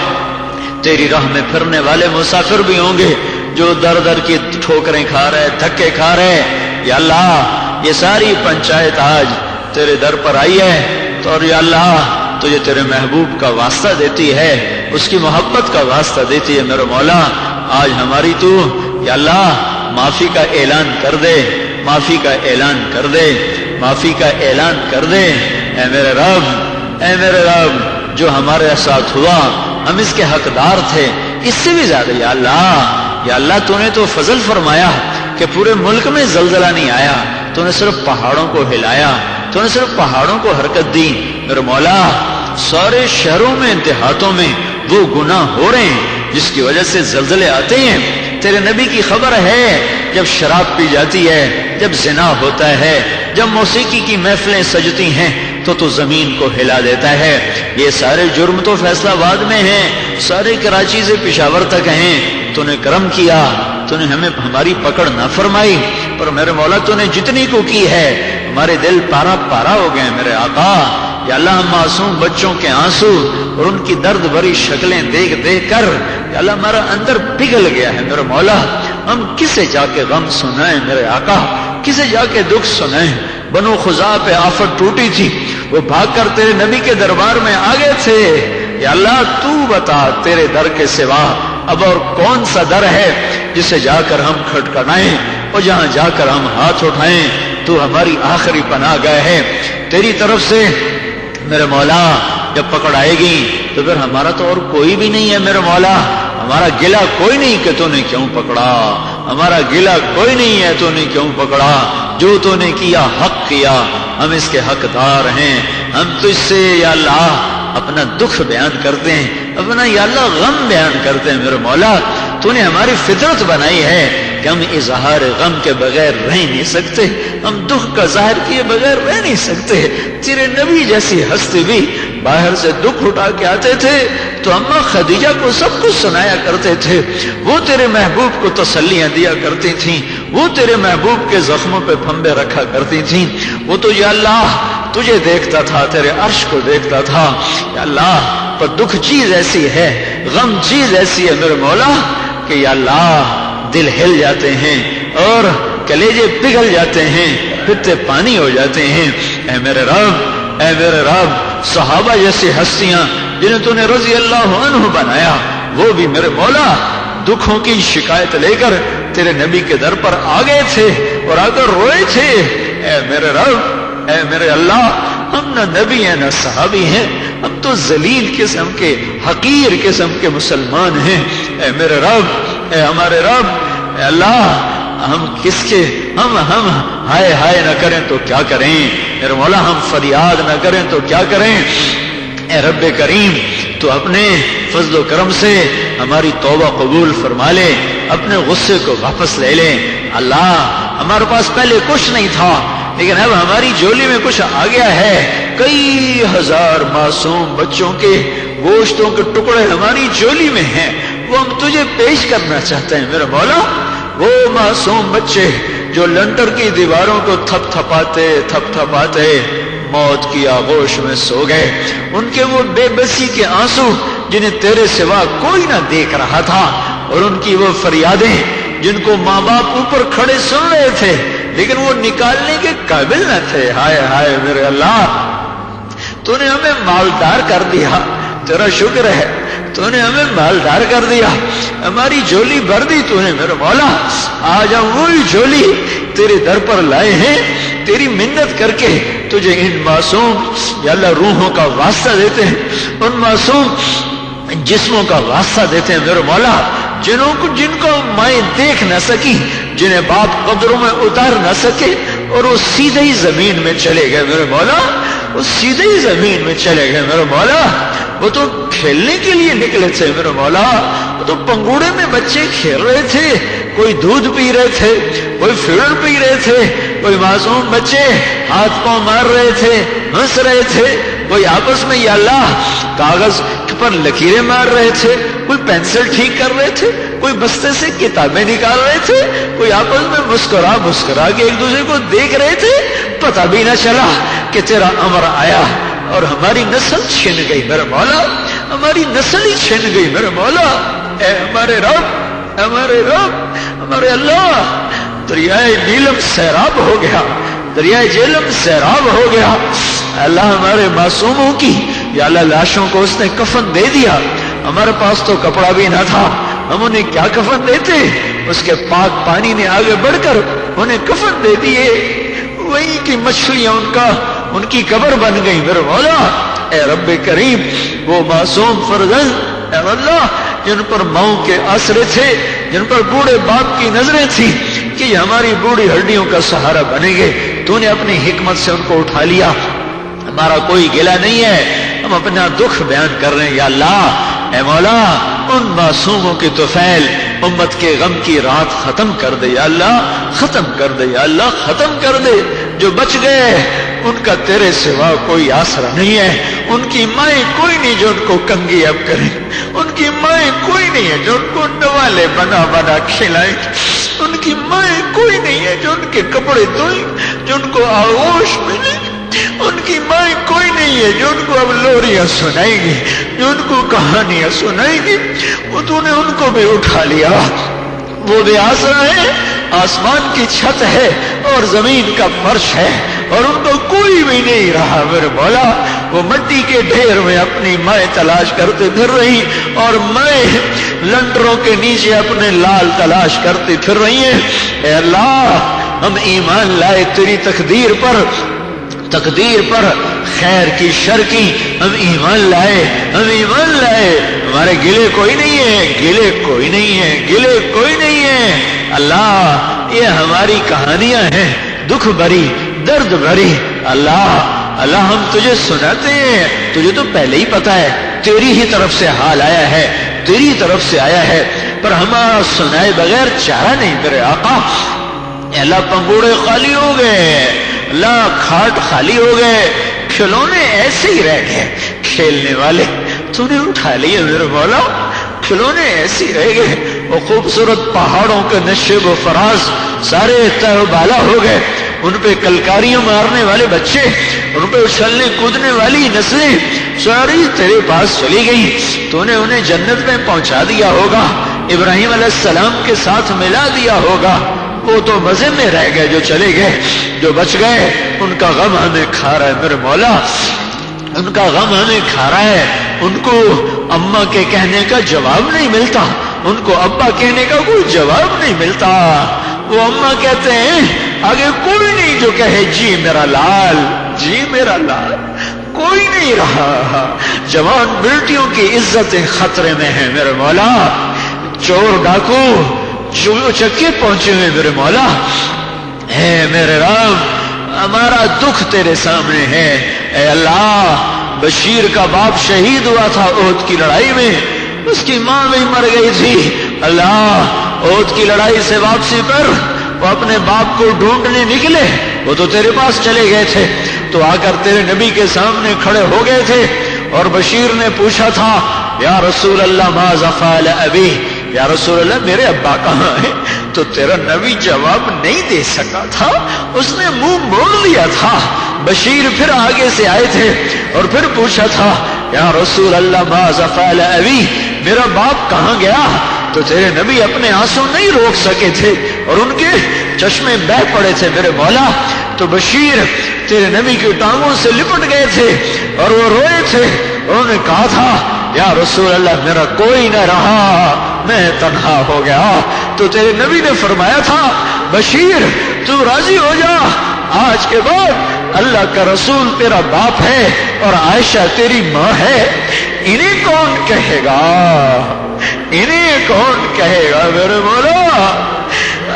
تیری راہ میں پھرنے والے مسافر بھی ہوں گے جو در در کی ٹھوکریں کھا رہے، دھکے کھا رہے، یا اللہ یہ ساری پنچایت آج تیرے در پر آئی ہے تو اور یا اللہ تجھے تیرے محبوب کا واسطہ دیتی ہے، اس کی محبت کا واسطہ دیتی ہے میرے مولا۔ آج ہماری تو یا اللہ معافی کا اعلان کر دے، معافی کا اعلان کر دے، معافی کا اعلان کر دے۔ اے میرے رب، اے میرے رب، جو ہمارے ساتھ ہوا ہم اس کے حقدار تھے، اس سے بھی زیادہ یا اللہ تو نے تو فضل فرمایا کہ پورے ملک میں زلزلہ نہیں آیا، تو نے صرف پہاڑوں کو ہلایا، تو نے صرف پہاڑوں کو حرکت دی میرے مولا۔ سارے شہروں میں دیہاتوں میں وہ گناہ ہو رہے ہیں جس کی وجہ سے زلزلے آتے ہیں۔ تیرے نبی کی خبر ہے جب شراب پی جاتی ہے، جب زنا ہوتا ہے، جب موسیقی کی محفلیں سجتی ہیں تو زمین کو ہلا دیتا ہے۔ یہ سارے جرم تو فیصلہ آباد میں ہیں، سارے کراچی سے پشاور تک ہیں۔ تو نے کرم کیا، تو نے ہمیں ہماری پکڑ نہ فرمائی، پر میرے مولا تو نے جتنی کو کی ہے ہمارے دل پارا پارا ہو گئے میرے آقا۔ یا اللہ ہم معصوم بچوں کے آنسو اور ان کی درد بھری شکلیں دیکھ دیکھ کر یا اللہ ہمارا اندر پگھل گیا ہے میرے مولا۔ ہم کسے جا کے غم سنائیں میرے آقا، کسے جا کے دکھ سنائیں؟ بنو خزاعہ پہ آفت ٹوٹی تھی، وہ بھاگ کر تیرے نبی کے دربار میں آگے تھے۔ یا اللہ تو بتا تیرے در کے سوا اب اور کون سا در ہے جسے جا کر ہم کھٹکھٹائیں اور جہاں جا کر ہم ہاتھ اٹھائیں؟ تو ہماری آخری پناہ گاہ ہے، تیری طرف سے میرے مولا جب پکڑ آئے گی تو پھر ہمارا تو اور کوئی بھی نہیں ہے میرے مولا۔ ہمارا گلہ کوئی نہیں کہ تو نے کیوں پکڑا، ہمارا گلہ کوئی نہیں ہے تو نے کیوں پکڑا، جو تو نے کیا حق کیا، ہم اس کے حقدار ہیں۔ ہم تو اس سے یا اللہ اپنا دکھ بیان کرتے ہیں، اپنا یا اللہ غم بیان کرتے ہیں میرے مولا۔ تو نے ہماری فطرت بنائی ہے کہ ہم اظہار غم کے بغیر رہ نہیں سکتے، ہم دکھ کا ظاہر کیے بغیر رہ نہیں سکتے۔ تیرے نبی جیسی ہستی بھی باہر سے دکھ اٹھا کے آتے تھے تو اماں خدیجہ کو سب کچھ سنایا کرتے تھے، وہ تیرے محبوب کو تسلیاں دیا کرتی تھیں، وہ تیرے محبوب کے زخموں پہ پھمبے رکھا کرتی تھیں۔ وہ تو یا اللہ تجھے دیکھتا تھا، تیرے عرش کو دیکھتا تھا۔ یا اللہ پر دکھ چیز ایسی ہے، غم چیز ایسی ہے میرے مولا کہ یا اللہ دل ہل جاتے ہیں اور کلیجے پگھل جاتے ہیں، پتے پانی ہو جاتے ہیں۔ اے میرے رب، اے میرے رب، صحابہ جیسی ہستیاں جنہیں تو نے رضی اللہ عنہ بنایا، وہ بھی میرے مولا دکھوں کی شکایت لے کر تیرے نبی کے در پر آ گئے تھے اور آ کر روئے تھے۔ اے میرے رب، اے میرے اللہ، ہم نہ نبی ہیں نہ صحابی ہیں، ہم تو ذلیل قسم کے حقیر قسم کے مسلمان ہیں۔ اے میرے رب، اے ہمارے رب، اے اللہ ہم کس کے ہم ہائے ہائے نہ کریں تو کیا کریں میرے مولا، ہم فریاد نہ کریں تو کیا کریں۔ اے رب کریم تو اپنے فضل و کرم سے ہماری توبہ قبول فرما لے، اپنے غصے کو واپس لے لے۔ اللہ ہمارے پاس پہلے کچھ نہیں تھا لیکن اب ہماری جولی میں کچھ آ گیا ہے، کئی ہزار معصوم بچوں کے گوشتوں کے ٹکڑے ہماری جولی میں ہیں، وہ ہم تجھے پیش کرنا چاہتے ہیں میرے مولا۔ وہ معصوم بچے جو لنٹر کی دیواروں کو تھپ تھپاتے موت کی آغوش میں سو گئے، ان کے وہ بے بسی کے آنسو جنہیں تیرے سوا کوئی نہ دیکھ رہا تھا، اور ان کی وہ فریادیں جن کو ماں باپ اوپر کھڑے سن رہے تھے لیکن وہ نکالنے کے قابل نہ تھے۔ ہائے ہائے میرے اللہ، تو نے ہمیں مالدار کر دیا، تیرا شکر ہے، تو نے ہمیں مالدار کر دیا، ہماری جولی بھر دی تو نے میرے مولا۔ آج ہم وہی جولی تیرے در پر لائے ہیں، تیری منت کر کے تجھے ان معصوم یا اللہ روحوں کا واسطہ دیتے ہیں، ان معصوم جسموں کا واسطہ دیتے ہیں میرے مولا، جن کو مائیں دیکھ نہ سکی، جنہیں باپ قبروں میں اتار نہ سکے، اور وہ سیدھے ہی زمین میں چلے گئے میرے مولا، وہ سیدھے ہی زمین میں چلے گئے میرے مولا۔ وہ تو کھیلنے کے لیے نکلے تھے میرے مولا، وہ تو پنگوڑے میں بچے کھیل رہے تھے، کوئی دودھ پی رہے تھے، کوئی فیڈر پی رہے تھے، کوئی معصوم بچے ہاتھ پاؤں مار رہے تھے، ہنس رہے تھے، کوئی آپس میں یا اللہ کاغذ پر لکیریں مار رہے تھے، کوئی پینسل ٹھیک کر رہے تھے، کوئی بستے سے کتابیں نکال رہے تھے، کوئی آپس میں مسکرا مسکرا کے ایک دوسرے کو دیکھ رہے تھے۔ پتہ بھی نہ چلا کہ تیرا امر آیا اور ہماری نسل چھن گئی میرے مولا، ہماری نسل ہی چھن گئی میرے مولا۔ اے ہمارے رب، ہمارے رب، ہمارے اللہ، دریائے نیلم سیراب ہو گیا، دریائے جہلم سیراب ہو گیا۔ اللہ ہمارے معصوموں کی یا اللہ لاشوں کو اس نے کفن دے دیا، ہمارے پاس تو کپڑا بھی نہ تھا، ہم انہیں کیا کفن دیتے؟ اس کے پاک پانی نے آگے بڑھ کر انہیں کفن دے دیے، وہیں کی مچھلیاں ان کی قبر بن گئی میرے مولا۔ اے رب کریم، وہ معصوم فرزند اے اللہ جن پر ماؤں کے آسرے تھے، جن پر بوڑھے باپ کی نظریں تھیں کہ یہ ہماری بوڑھی ہڈیوں کا سہارا بنیں گے، تو نے اپنی حکمت سے ان کو اٹھا لیا۔ ہمارا کوئی گلہ نہیں ہے، ہم اپنا دکھ بیان کر رہے ہیں یا اللہ۔ اے مولا، ان معصوموں کی طفیل امت کے غم کی رات ختم کر دے یا اللہ، ختم کر دے یا اللہ، ختم کر دے۔ جو بچ گئے ان کا تیرے سوا کوئی آسرا نہیں ہے، ان کی مائیں کوئی نہیں جو ان کو کنگھی اب کریں، ان کی مائیں کوئی نہیں ہے جو ان کو نوالے بنا بنا کھلائیں، ان کی مائیں کوئی نہیں ہے جو ان کے کپڑے دھوئیں، جو ان کو آغوش ملے، ان کی مائیں کوئی نہیں ہے جو ان کو اب لوریاں سنائیں گی، جو ان کو کہانیاں سنائیں گی۔ وہ تو نے ان کو بھی اٹھا لیا، وہ بے آسرا ہے، آسمان کی چھت ہے اور زمین کا فرش ہے، اور ان کو کوئی بھی نہیں رہا میرے مولا۔ وہ مٹی کے ڈھیر میں اپنی مائیں تلاش کرتے پھر رہی، اور مائیں لنڈروں کے نیچے اپنے لال تلاش کرتی پھر رہی ہیں۔ اے اللہ، ہم ایمان لائے تیری تقدیر پر، تقدیر پر، خیر کی شر کی، ہم ایمان لائے، ہم ایمان لائے۔ ہمارے گلے کوئی نہیں ہے، گلے کوئی نہیں ہے، گلے کوئی نہیں ہے۔ اللہ، یہ ہماری کہانیاں ہیں، دکھ بھری، درد بھری۔ اللہ، اللہ ہم تجھے سناتے ہیں، تجھے تو پہلے ہی پتا ہے، تیری ہی طرف سے حال آیا ہے، تیری طرف سے آیا ہے، پر ہمارا سنائے بغیر چارہ نہیں میرے آقا۔ اے اللہ، پنگوڑے خالی ہو گئے، اللہ کھاٹ خالی ہو گئے، کھلونے ایسے ہی رہ گئے، کھیلنے والے تو نے اٹھا لیے میرے مولا، کھلونے ایسے ہی رہ گئے۔ وہ خوبصورت پہاڑوں کے نشیب و فراز سارے تہ و بالا ہو گئے، ان پہ کلکاریاں مارنے والے بچے، ان پہ اچھلنے کودنے والی نسلیں ساری تیرے پاس چلی گئی۔ تو نے انہیں جنت میں پہنچا دیا ہوگا، ابراہیم علیہ السلام کے ساتھ ملا دیا ہوگا۔ وہ تو مزے میں رہ گئے جو چلے گئے، جو بچ گئے ان کا غم ہمیں کھا رہا ہے میرے مولا، ان کا غم ہمیں کھا رہا ہے۔ ان کو اماں کے کہنے کا جواب نہیں ملتا، ان کو ابا کہنے کا کوئی جواب نہیں ملتا۔ وہ اماں کہتے ہیں آگے کوئی نہیں جو کہے جی میرا لال، جی میرا لال، کوئی نہیں رہا۔ جوان بیٹیوں کی عزتیں خطرے میں ہیں میرے مولا، چور ڈاکو چکے پہنچے ہوئے میرے مولا۔ اے میرے رب، ہمارا دکھ تیرے سامنے ہے۔ اے اللہ، بشیر کا باپ شہید ہوا تھا احد کی لڑائی میں، اس کی ماں بھی مر گئی تھی۔ اللہ، احد کی لڑائی سے واپسی پر وہ اپنے باپ کو ڈھونڈنے نکلے، وہ تو تیرے پاس چلے گئے تھے، تو آ کر تیرے نبی کے سامنے کھڑے ہو گئے تھے، اور بشیر نے پوچھا تھا یا رسول اللہ ماذا فعل ابی، یا رسول اللہ میرے ابا کہاں ہے؟ تو تیرا نبی جواب نہیں دے سکا تھا، اس نے منہ موڑ لیا تھا۔ بشیر پھر آگے سے آئے تھے اور پھر پوچھا تھا یا رسول اللہ ماذا فعل ابی، میرا باپ کہاں گیا؟ تو تیرے نبی اپنے آنسو نہیں روک سکے تھے اور ان کے چشمے بہہ پڑے تھے میرے مولا۔ تو بشیر تیرے نبی کی ٹانگوں سے لپٹ گئے تھے اور وہ روئے تھے، انہوں نے کہا تھا یا رسول اللہ میرا کوئی نہ رہا، میں تنہا ہو گیا۔ تو تیرے نبی نے فرمایا تھا بشیر تو راضی ہو جا، آج کے بعد اللہ کا رسول تیرا باپ ہے اور عائشہ تیری ماں ہے، انہیں کون کہے گا، انہیں کون کہے گا میرے مولا۔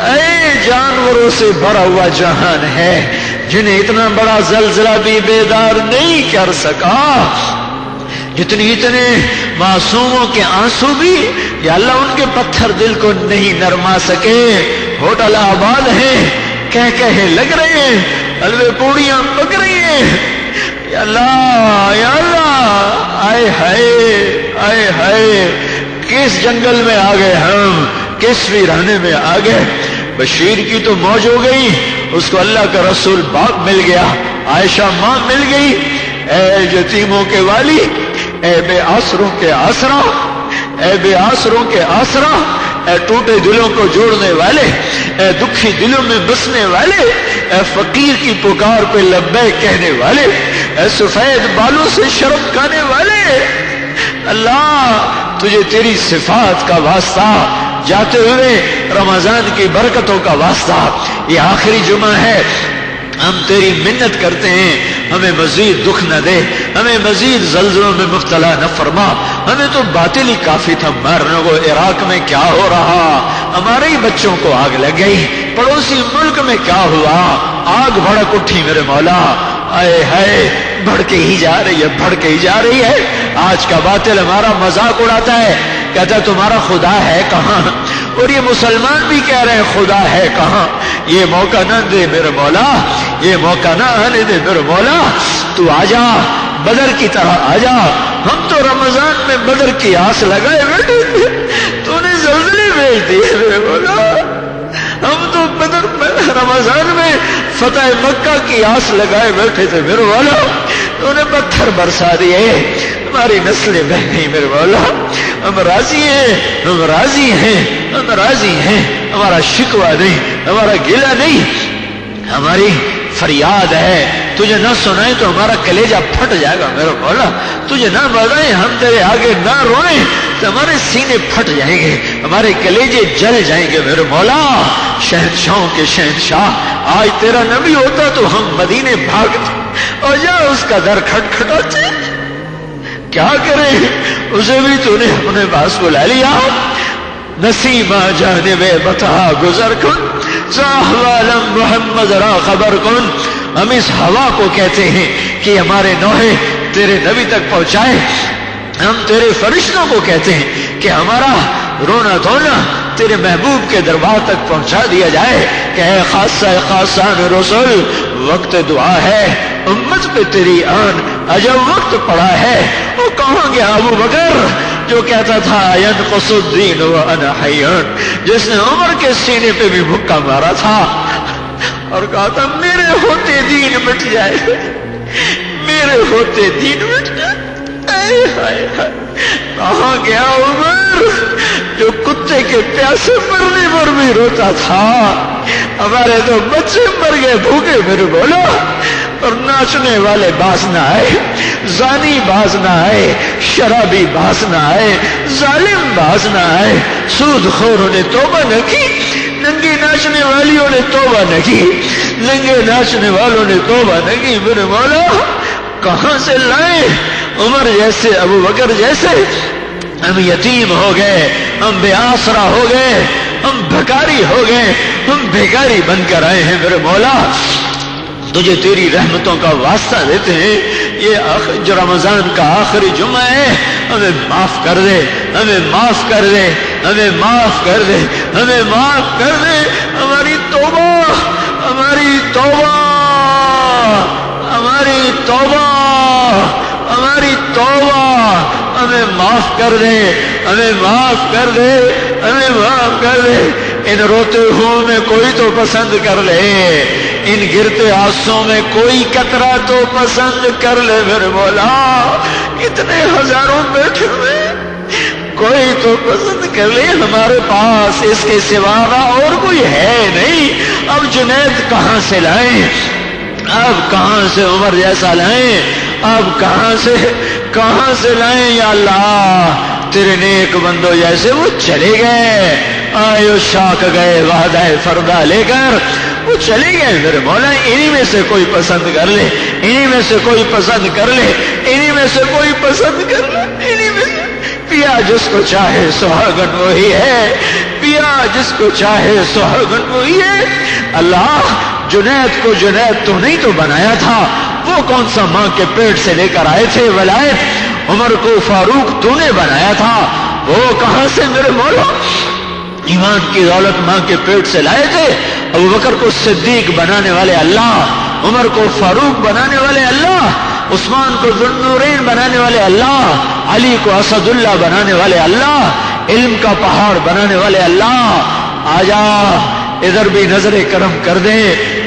اے جانوروں سے بھرا ہوا جہان ہے، جنہیں اتنا بڑا زلزلہ بھی بیدار نہیں کر سکا، اتنے معصوموں کے آنسو بھی یا اللہ ان کے پتھر دل کو نہیں نرما سکے، ہوٹل آباد ہیں، کہے لگ رہے ہیں، حلوے پوڑیاں پک رہی ہیں، یا اللہ آئے ہائے کس جنگل میں آ گئے ہم، کس ویرانے میں آ گئے۔ بشیر کی تو موج ہو گئی، اس کو اللہ کا رسول باپ مل گیا، عائشہ ماں مل گئی، اے یتیموں کے والی، اے بے آسروں کے آسرا، اے بے آسروں کے آسرا، اے ٹوٹے دلوں کو جوڑنے والے، اے دکھی دلوں میں بسنے والے، اے فقیر کی پکار پہ لبیک کہنے والے، اے سفید بالوں سے شرم کھانے والے، اللہ تجھے تیری صفات کا واسطہ، جاتے ہوئے رمضان کی برکتوں کا واسطہ، یہ آخری جمعہ ہے، ہم تیری منت کرتے ہیں، ہمیں مزید دکھ نہ دے، ہمیں مزید زلزلوں میں مبتلا نہ فرما، ہمیں تو باطل ہی کافی تھا مارنے کو۔ عراق میں کیا ہو رہا، ہمارے ہی بچوں کو آگ لگ گئی، پڑوسی ملک میں کیا ہوا، آگ بھڑک اٹھی میرے مولا، آئے ہائے بڑھتے ہی جا رہی ہے، بڑھتے ہی جا رہی ہے۔ آج کا باطل ہمارا مذاق اڑاتا ہے، کہتا ہے تمہارا خدا ہے کہاں، اور یہ مسلمان بھی کہہ رہے ہیں خدا ہے کہاں۔ یہ موقع نہ دے میرے مولا، یہ موقع نہ آنے دے میرے مولا، تو آجا بدر کی طرح آجا۔ ہم تو رمضان میں بدر کی آس لگائے بیٹھے تھے، تو نے زلزلے بھیج دیے میرے مولا۔ ہم تو بدر میں رمضان میں فتح مکہ کی آس لگائے بیٹھے تھے میرے مولا، تو نے پتھر برسا دیے، ہماری نسلیں بہ گئی میرے مولا۔ ہم راضی ہیں، ہم راضی ہیں، ہم راضی ہیں، ہمارا شکوہ نہیں، ہمارا گلہ نہیں، ہماری فریاد ہے، تجھے نہ سنائیں تو ہمارا کلیجہ پھٹ جائے گا میرے مولا، تجھے نہ بتائیں ہم تیرے آگے نہ روئیں تو ہمارے سینے پھٹ جائیں گے، ہمارے کلیجے جل جائیں گے میرے مولا۔ شہنشاہوں کے شہنشاہ، آج تیرا نبی ہوتا تو ہم مدینے بھاگتے اور جا اس کا در کھٹکھٹاتے، کیا کریں، اسے بھی تو نے اپنے پاس بلا لیا۔ نسیمہ جانب بتا گزر کن، صاحب محمد را خبر کن۔ ہم اس ہوا کو کہتے ہیں کہ ہمارے نوحے تیرے نبی تک پہنچائے، ہم تیرے فرشتوں کو کہتے ہیں کہ ہمارا رونا دھونا تیرے محبوب کے دربار تک پہنچا دیا جائے کہ اے خاصہ خاصان رسول، وقت دعا ہے، امت پہ تیری آن عجب وقت پڑا ہے۔ وہ کہاں گیا ابو بکر جو کہتا تھا ینقص الدین وانا حی، جس نے عمر کے سینے پہ بھی بھکا مارا تھا اور کہا تھا میرے ہوتے دین مٹ جائے، میرے ہوتے دین مٹ جائے۔ کہاں گیا عمر جو کتے کے پیاسے مرنے پر بھی روتا تھا؟ ہمارے تو بچے مر گئے بھوکے میرے بولو، اور ناچنے والے باز نہ آئے، زانی باز نہ آئے، شرابی باز نہ آئے، ظالم باز نہ آئے، سود خوروں نے توبہ نہ کی، ننگی ناچنے والیوں نے توبہ نہ کی، ننگے ناچنے والوں نے توبہ نہ کی میرے مولا۔ کہاں سے لائے عمر جیسے، ابو بکر جیسے؟ ہم یتیم ہو گئے، ہم بے آسرا ہو گئے، ہم بھکاری ہو گئے، ہم بھیکاری بن کر آئے ہیں میرے مولا۔ تجھے تیری رحمتوں کا واسطہ دیتے ہیں، یہ جو رمضان کا آخری جمعہ ہے، ہمیں معاف کر دے، ہمیں معاف کر دے، ہمیں معاف کر دے، ہمیں معاف کر دے۔ ہماری توبہ، ہماری توبہ، ہماری توبہ، ہماری توبہ، ہمیں معاف کر دے، ہمیں معاف کر دے، ہمیں معاف کر دے۔ ان روتے ہوں میں کوئی تو پسند کر لے، ان گرتے آنسوں میں کوئی قطرہ تو پسند کر لے میرے مولا۔ اتنے ہزاروں بیٹھے ہوئے، کوئی تو پسند کر لے، ہمارے پاس اس کے سوا اور کوئی ہے نہیں۔ اب جنید کہاں سے لائیں، اب کہاں سے عمر جیسا لائیں، اب کہاں سے لائیں یا اللہ؟ تیرے نیک بندوں جیسے وہ چلے گئے، آئے شاک گئے وعدہ فردہ لے کر، وہ چلے گئے میرے مولا۔ انہی میں سے کوئی پسند کر لے، انہی میں سے کوئی پسند کر لے، انہی میں سے کوئی پسند کر لے، انہی میں سے۔ پیا جس کو چاہے سہاگن وہی ہے، پیا جس کو چاہے سہاگن وہی ہے۔ اللہ جنید کو جنید تو نہیں تو بنایا تھا، وہ کون سا ماں کے پیٹ سے لے کر آئے تھے ولایت؟ عمر کو فاروق تو نے بنایا تھا، وہ کہاں سے میرے مولا ایمان کی دولت ماں کے پیٹ سے لائے تھے؟ ابو بکر کو صدیق بنانے والے اللہ، عمر کو فاروق بنانے والے اللہ، عثمان کو ذو النورین بنانے والے اللہ، علی کو اسد اللہ بنانے والے اللہ، علم کا پہاڑ بنانے والے اللہ۔ آجا ادھر بھی نظر کرم کر دے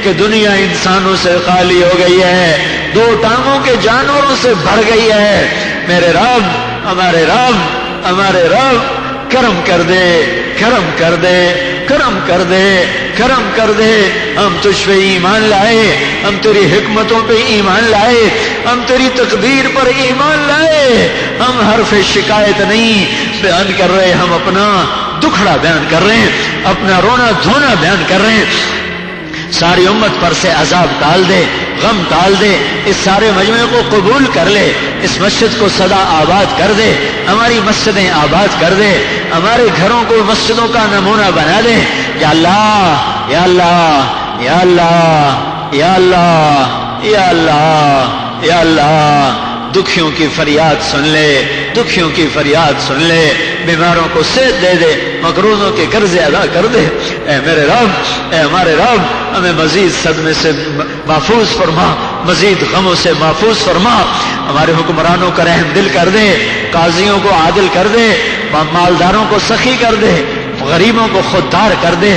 کہ دنیا انسانوں سے خالی ہو گئی ہے، دو ٹانگوں کے جانوروں سے بھر گئی ہے۔ میرے رب، ہمارے رب، ہمارے رب کرم کر دے، کرم کر دے، کرم کر دے، کرم کر دے۔ ہم تجھ پہ ایمان لائے، ہم تیری حکمتوں پہ ایمان لائے، ہم تیری تقدیر پر ایمان لائے۔ ہم حرف شکایت نہیں بیان کر رہے، ہم اپنا دکھڑا بیان کر رہے ہیں، اپنا رونا دھونا بیان کر رہے ہیں۔ ساری امت پر سے عذاب ٹال دے، غم ٹال دے، اس سارے مجمع کو قبول کر لے، اس مسجد کو سدا آباد کر دے، ہماری مسجدیں آباد کر دے، ہمارے گھروں کو مسجدوں کا نمونہ بنا دے۔ یا اللہ، یا اللہ، یا اللہ، یا اللہ، یا اللہ، یا اللہ، دکھیوں کی فریاد سن لے، دکھیوں کی فریاد سن لے، بیماروں کو صحت دے دے، مقروضوں کے قرض ادا کر دے۔ اے میرے رب، اے ہمارے رب، ہمیں مزید صدمے سے محفوظ فرما، مزید غموں سے محفوظ فرما۔ ہمارے حکمرانوں کا رحم دل کر دے، قاضیوں کو عادل کر دے، مالداروں کو سخی کر دے، غریبوں کو خوددار کر دے۔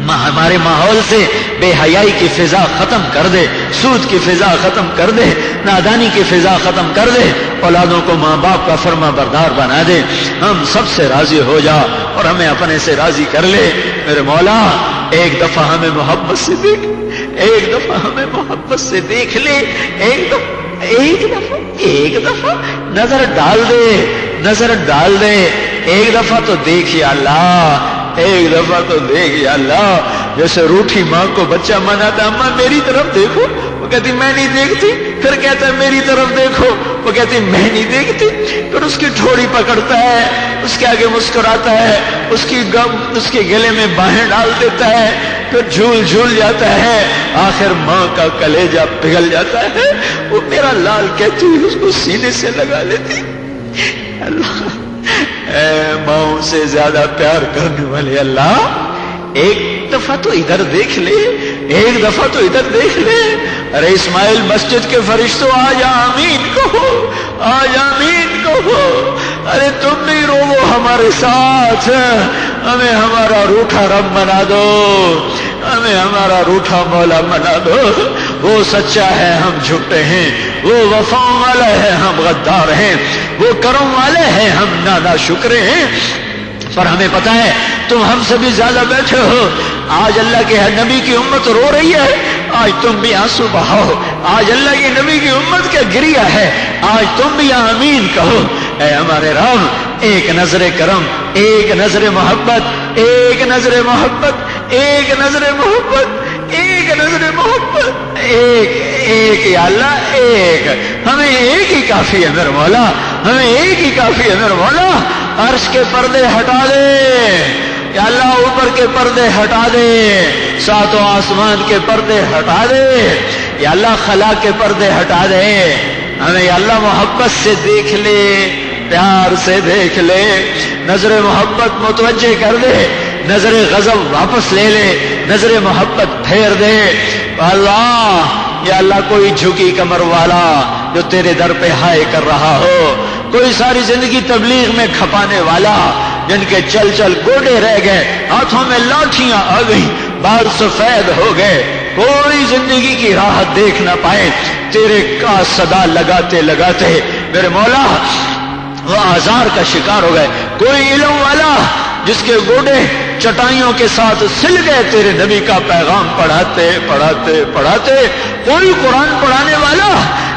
ہمارے ماحول سے بے حیائی کی فضا ختم کر دے، سود کی فضا ختم کر دے، نادانی کی فضا ختم کر دے، اولادوں کو ماں باپ کا فرما بردار بنا دے۔ ہم سب سے راضی ہو جا اور ہمیں اپنے سے راضی کر لے۔ میرے مولا ایک دفعہ ہمیں محبت سے دیکھ، ایک دفعہ ہمیں محبت سے دیکھ لے، ایک دفعہ نظر ڈال دے، نظر ڈال دے، ایک دفعہ تو دیکھ یا اللہ، ایک دفعہ تو دیکھ یا اللہ۔ جیسے روٹھی ماں کو بچہ مناتا، اماں میری طرف دیکھو، وہ کہتی میں نہیں دیکھتی، پھر کہتا ہے میری طرف دیکھو، وہ کہتی میں نہیں دیکھتی، پھر اس کی ٹھوڑی پکڑتا ہے، اس کے آگے مسکراتا ہے، اس کے گلے میں باہیں ڈال دیتا ہے، پھر جھول جھول جاتا ہے، آخر ماں کا کلیجہ پگھل جاتا ہے، وہ میرا لال کہتی اس کو سینے سے لگا لیتی۔ اللہ اے ماؤں سے زیادہ پیار کرنے والے اللہ، ایک دفعہ تو ادھر دیکھ لے، ایک دفعہ تو ادھر دیکھ لے۔ ارے اسماعیل مسجد کے فرشتوں آج آمین کہو، آج آمین کہو۔ ارے تم نہیں رو ہمارے ساتھ، ہمیں ہمارا روٹھا رب بنا دو، ہمیں ہمارا روٹھا مولا بنا دو۔ وہ سچا ہے ہم جھوٹے ہیں، وہ وفا والا ہے ہم غدار ہیں، وہ کرم والے ہیں ہم نادا شکرے ہیں۔ پر ہمیں پتا ہے تم ہم سے بھی زیادہ بیٹھے ہو۔ آج اللہ کے نبی کی امت رو رہی ہے، آج تم بھی آنسو بہاؤ۔ آج اللہ کے نبی کی امت کا گریہ ہے، آج تم بھی آمین کہو۔ اے ہمارے رب، ایک نظر کرم، ایک نظر محبت، ایک نظر محبت، ایک نظر محبت، ایک نظر محبت، ایک یا اللہ ایک، ہمیں ایک ہی کافی ہے میرے مولا، ہمیں ایک ہی کافی ہے میرے مولا۔ عرش کے پردے ہٹا دے یا اللہ، اوپر کے پردے ہٹا دے، ساتوں آسمان کے پردے ہٹا دے یا اللہ، خلا کے پردے ہٹا دے۔ ہمیں یا اللہ محبت سے دیکھ لے، پیار سے دیکھ لے، نظر محبت متوجہ کر دے، نظر غضب واپس لے لے، نظر محبت پھیر دے۔ اللہ یا اللہ، کوئی جھکی کمر والا جو تیرے در پہ ہائے کر رہا ہو، کوئی ساری زندگی تبلیغ میں کھپانے والا جن کے چل چل گوڑے رہ گئے، ہاتھوں میں لاٹھیاں آ گئی، بال سفید ہو گئے، کوئی زندگی کی راحت دیکھ نہ پائے، تیرے کا صدا لگاتے لگاتے میرے مولا وہ آزار کا شکار ہو گئے۔ کوئی علم والا جس کے گوڑے چٹائیوں کے ساتھ سل گئے تیرے نبی کا پیغام پڑھاتے پڑھاتے پڑھاتے، کوئی قرآن پڑھانے والا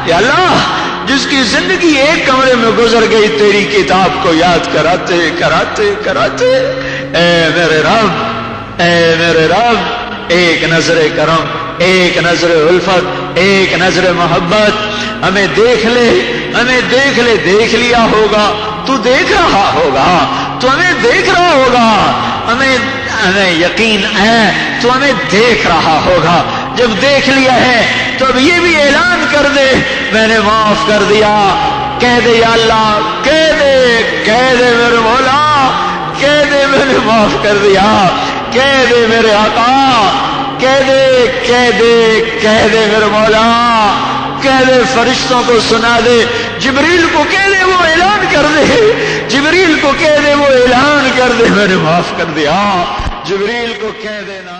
یا اللہ جس کی زندگی ایک کمرے میں گزر گئی تیری کتاب کو یاد کراتے کراتے کراتے۔ اے میرے رب، اے میرے رب، ایک نظر کرم، ایک نظر الفت، ایک نظر محبت، ہمیں دیکھ لے، ہمیں دیکھ لے۔ دیکھ لیا ہوگا تو دیکھ رہا ہوگا، تو ہمیں دیکھ رہا ہوگا، ہمیں ہمیں یقین ہے تو ہمیں دیکھ رہا ہوگا، جب دیکھ لیا ہے تو اب یہ بھی اعلان کر دے میں نے معاف کر دیا، کہہ دے یا اللہ، کہہ دے میرے مولا، کہہ دے میں نے معاف کر دیا، کہہ دے میرے آقا، کہہ دے میرے مولا، کہہ دے فرشتوں کو سنا دے، جبریل کو کہہ دے وہ اعلان کر دے، جبریل کو کہہ دے وہ اعلان کر دے میں نے معاف کر دیا، جبریل کو کہہ دینا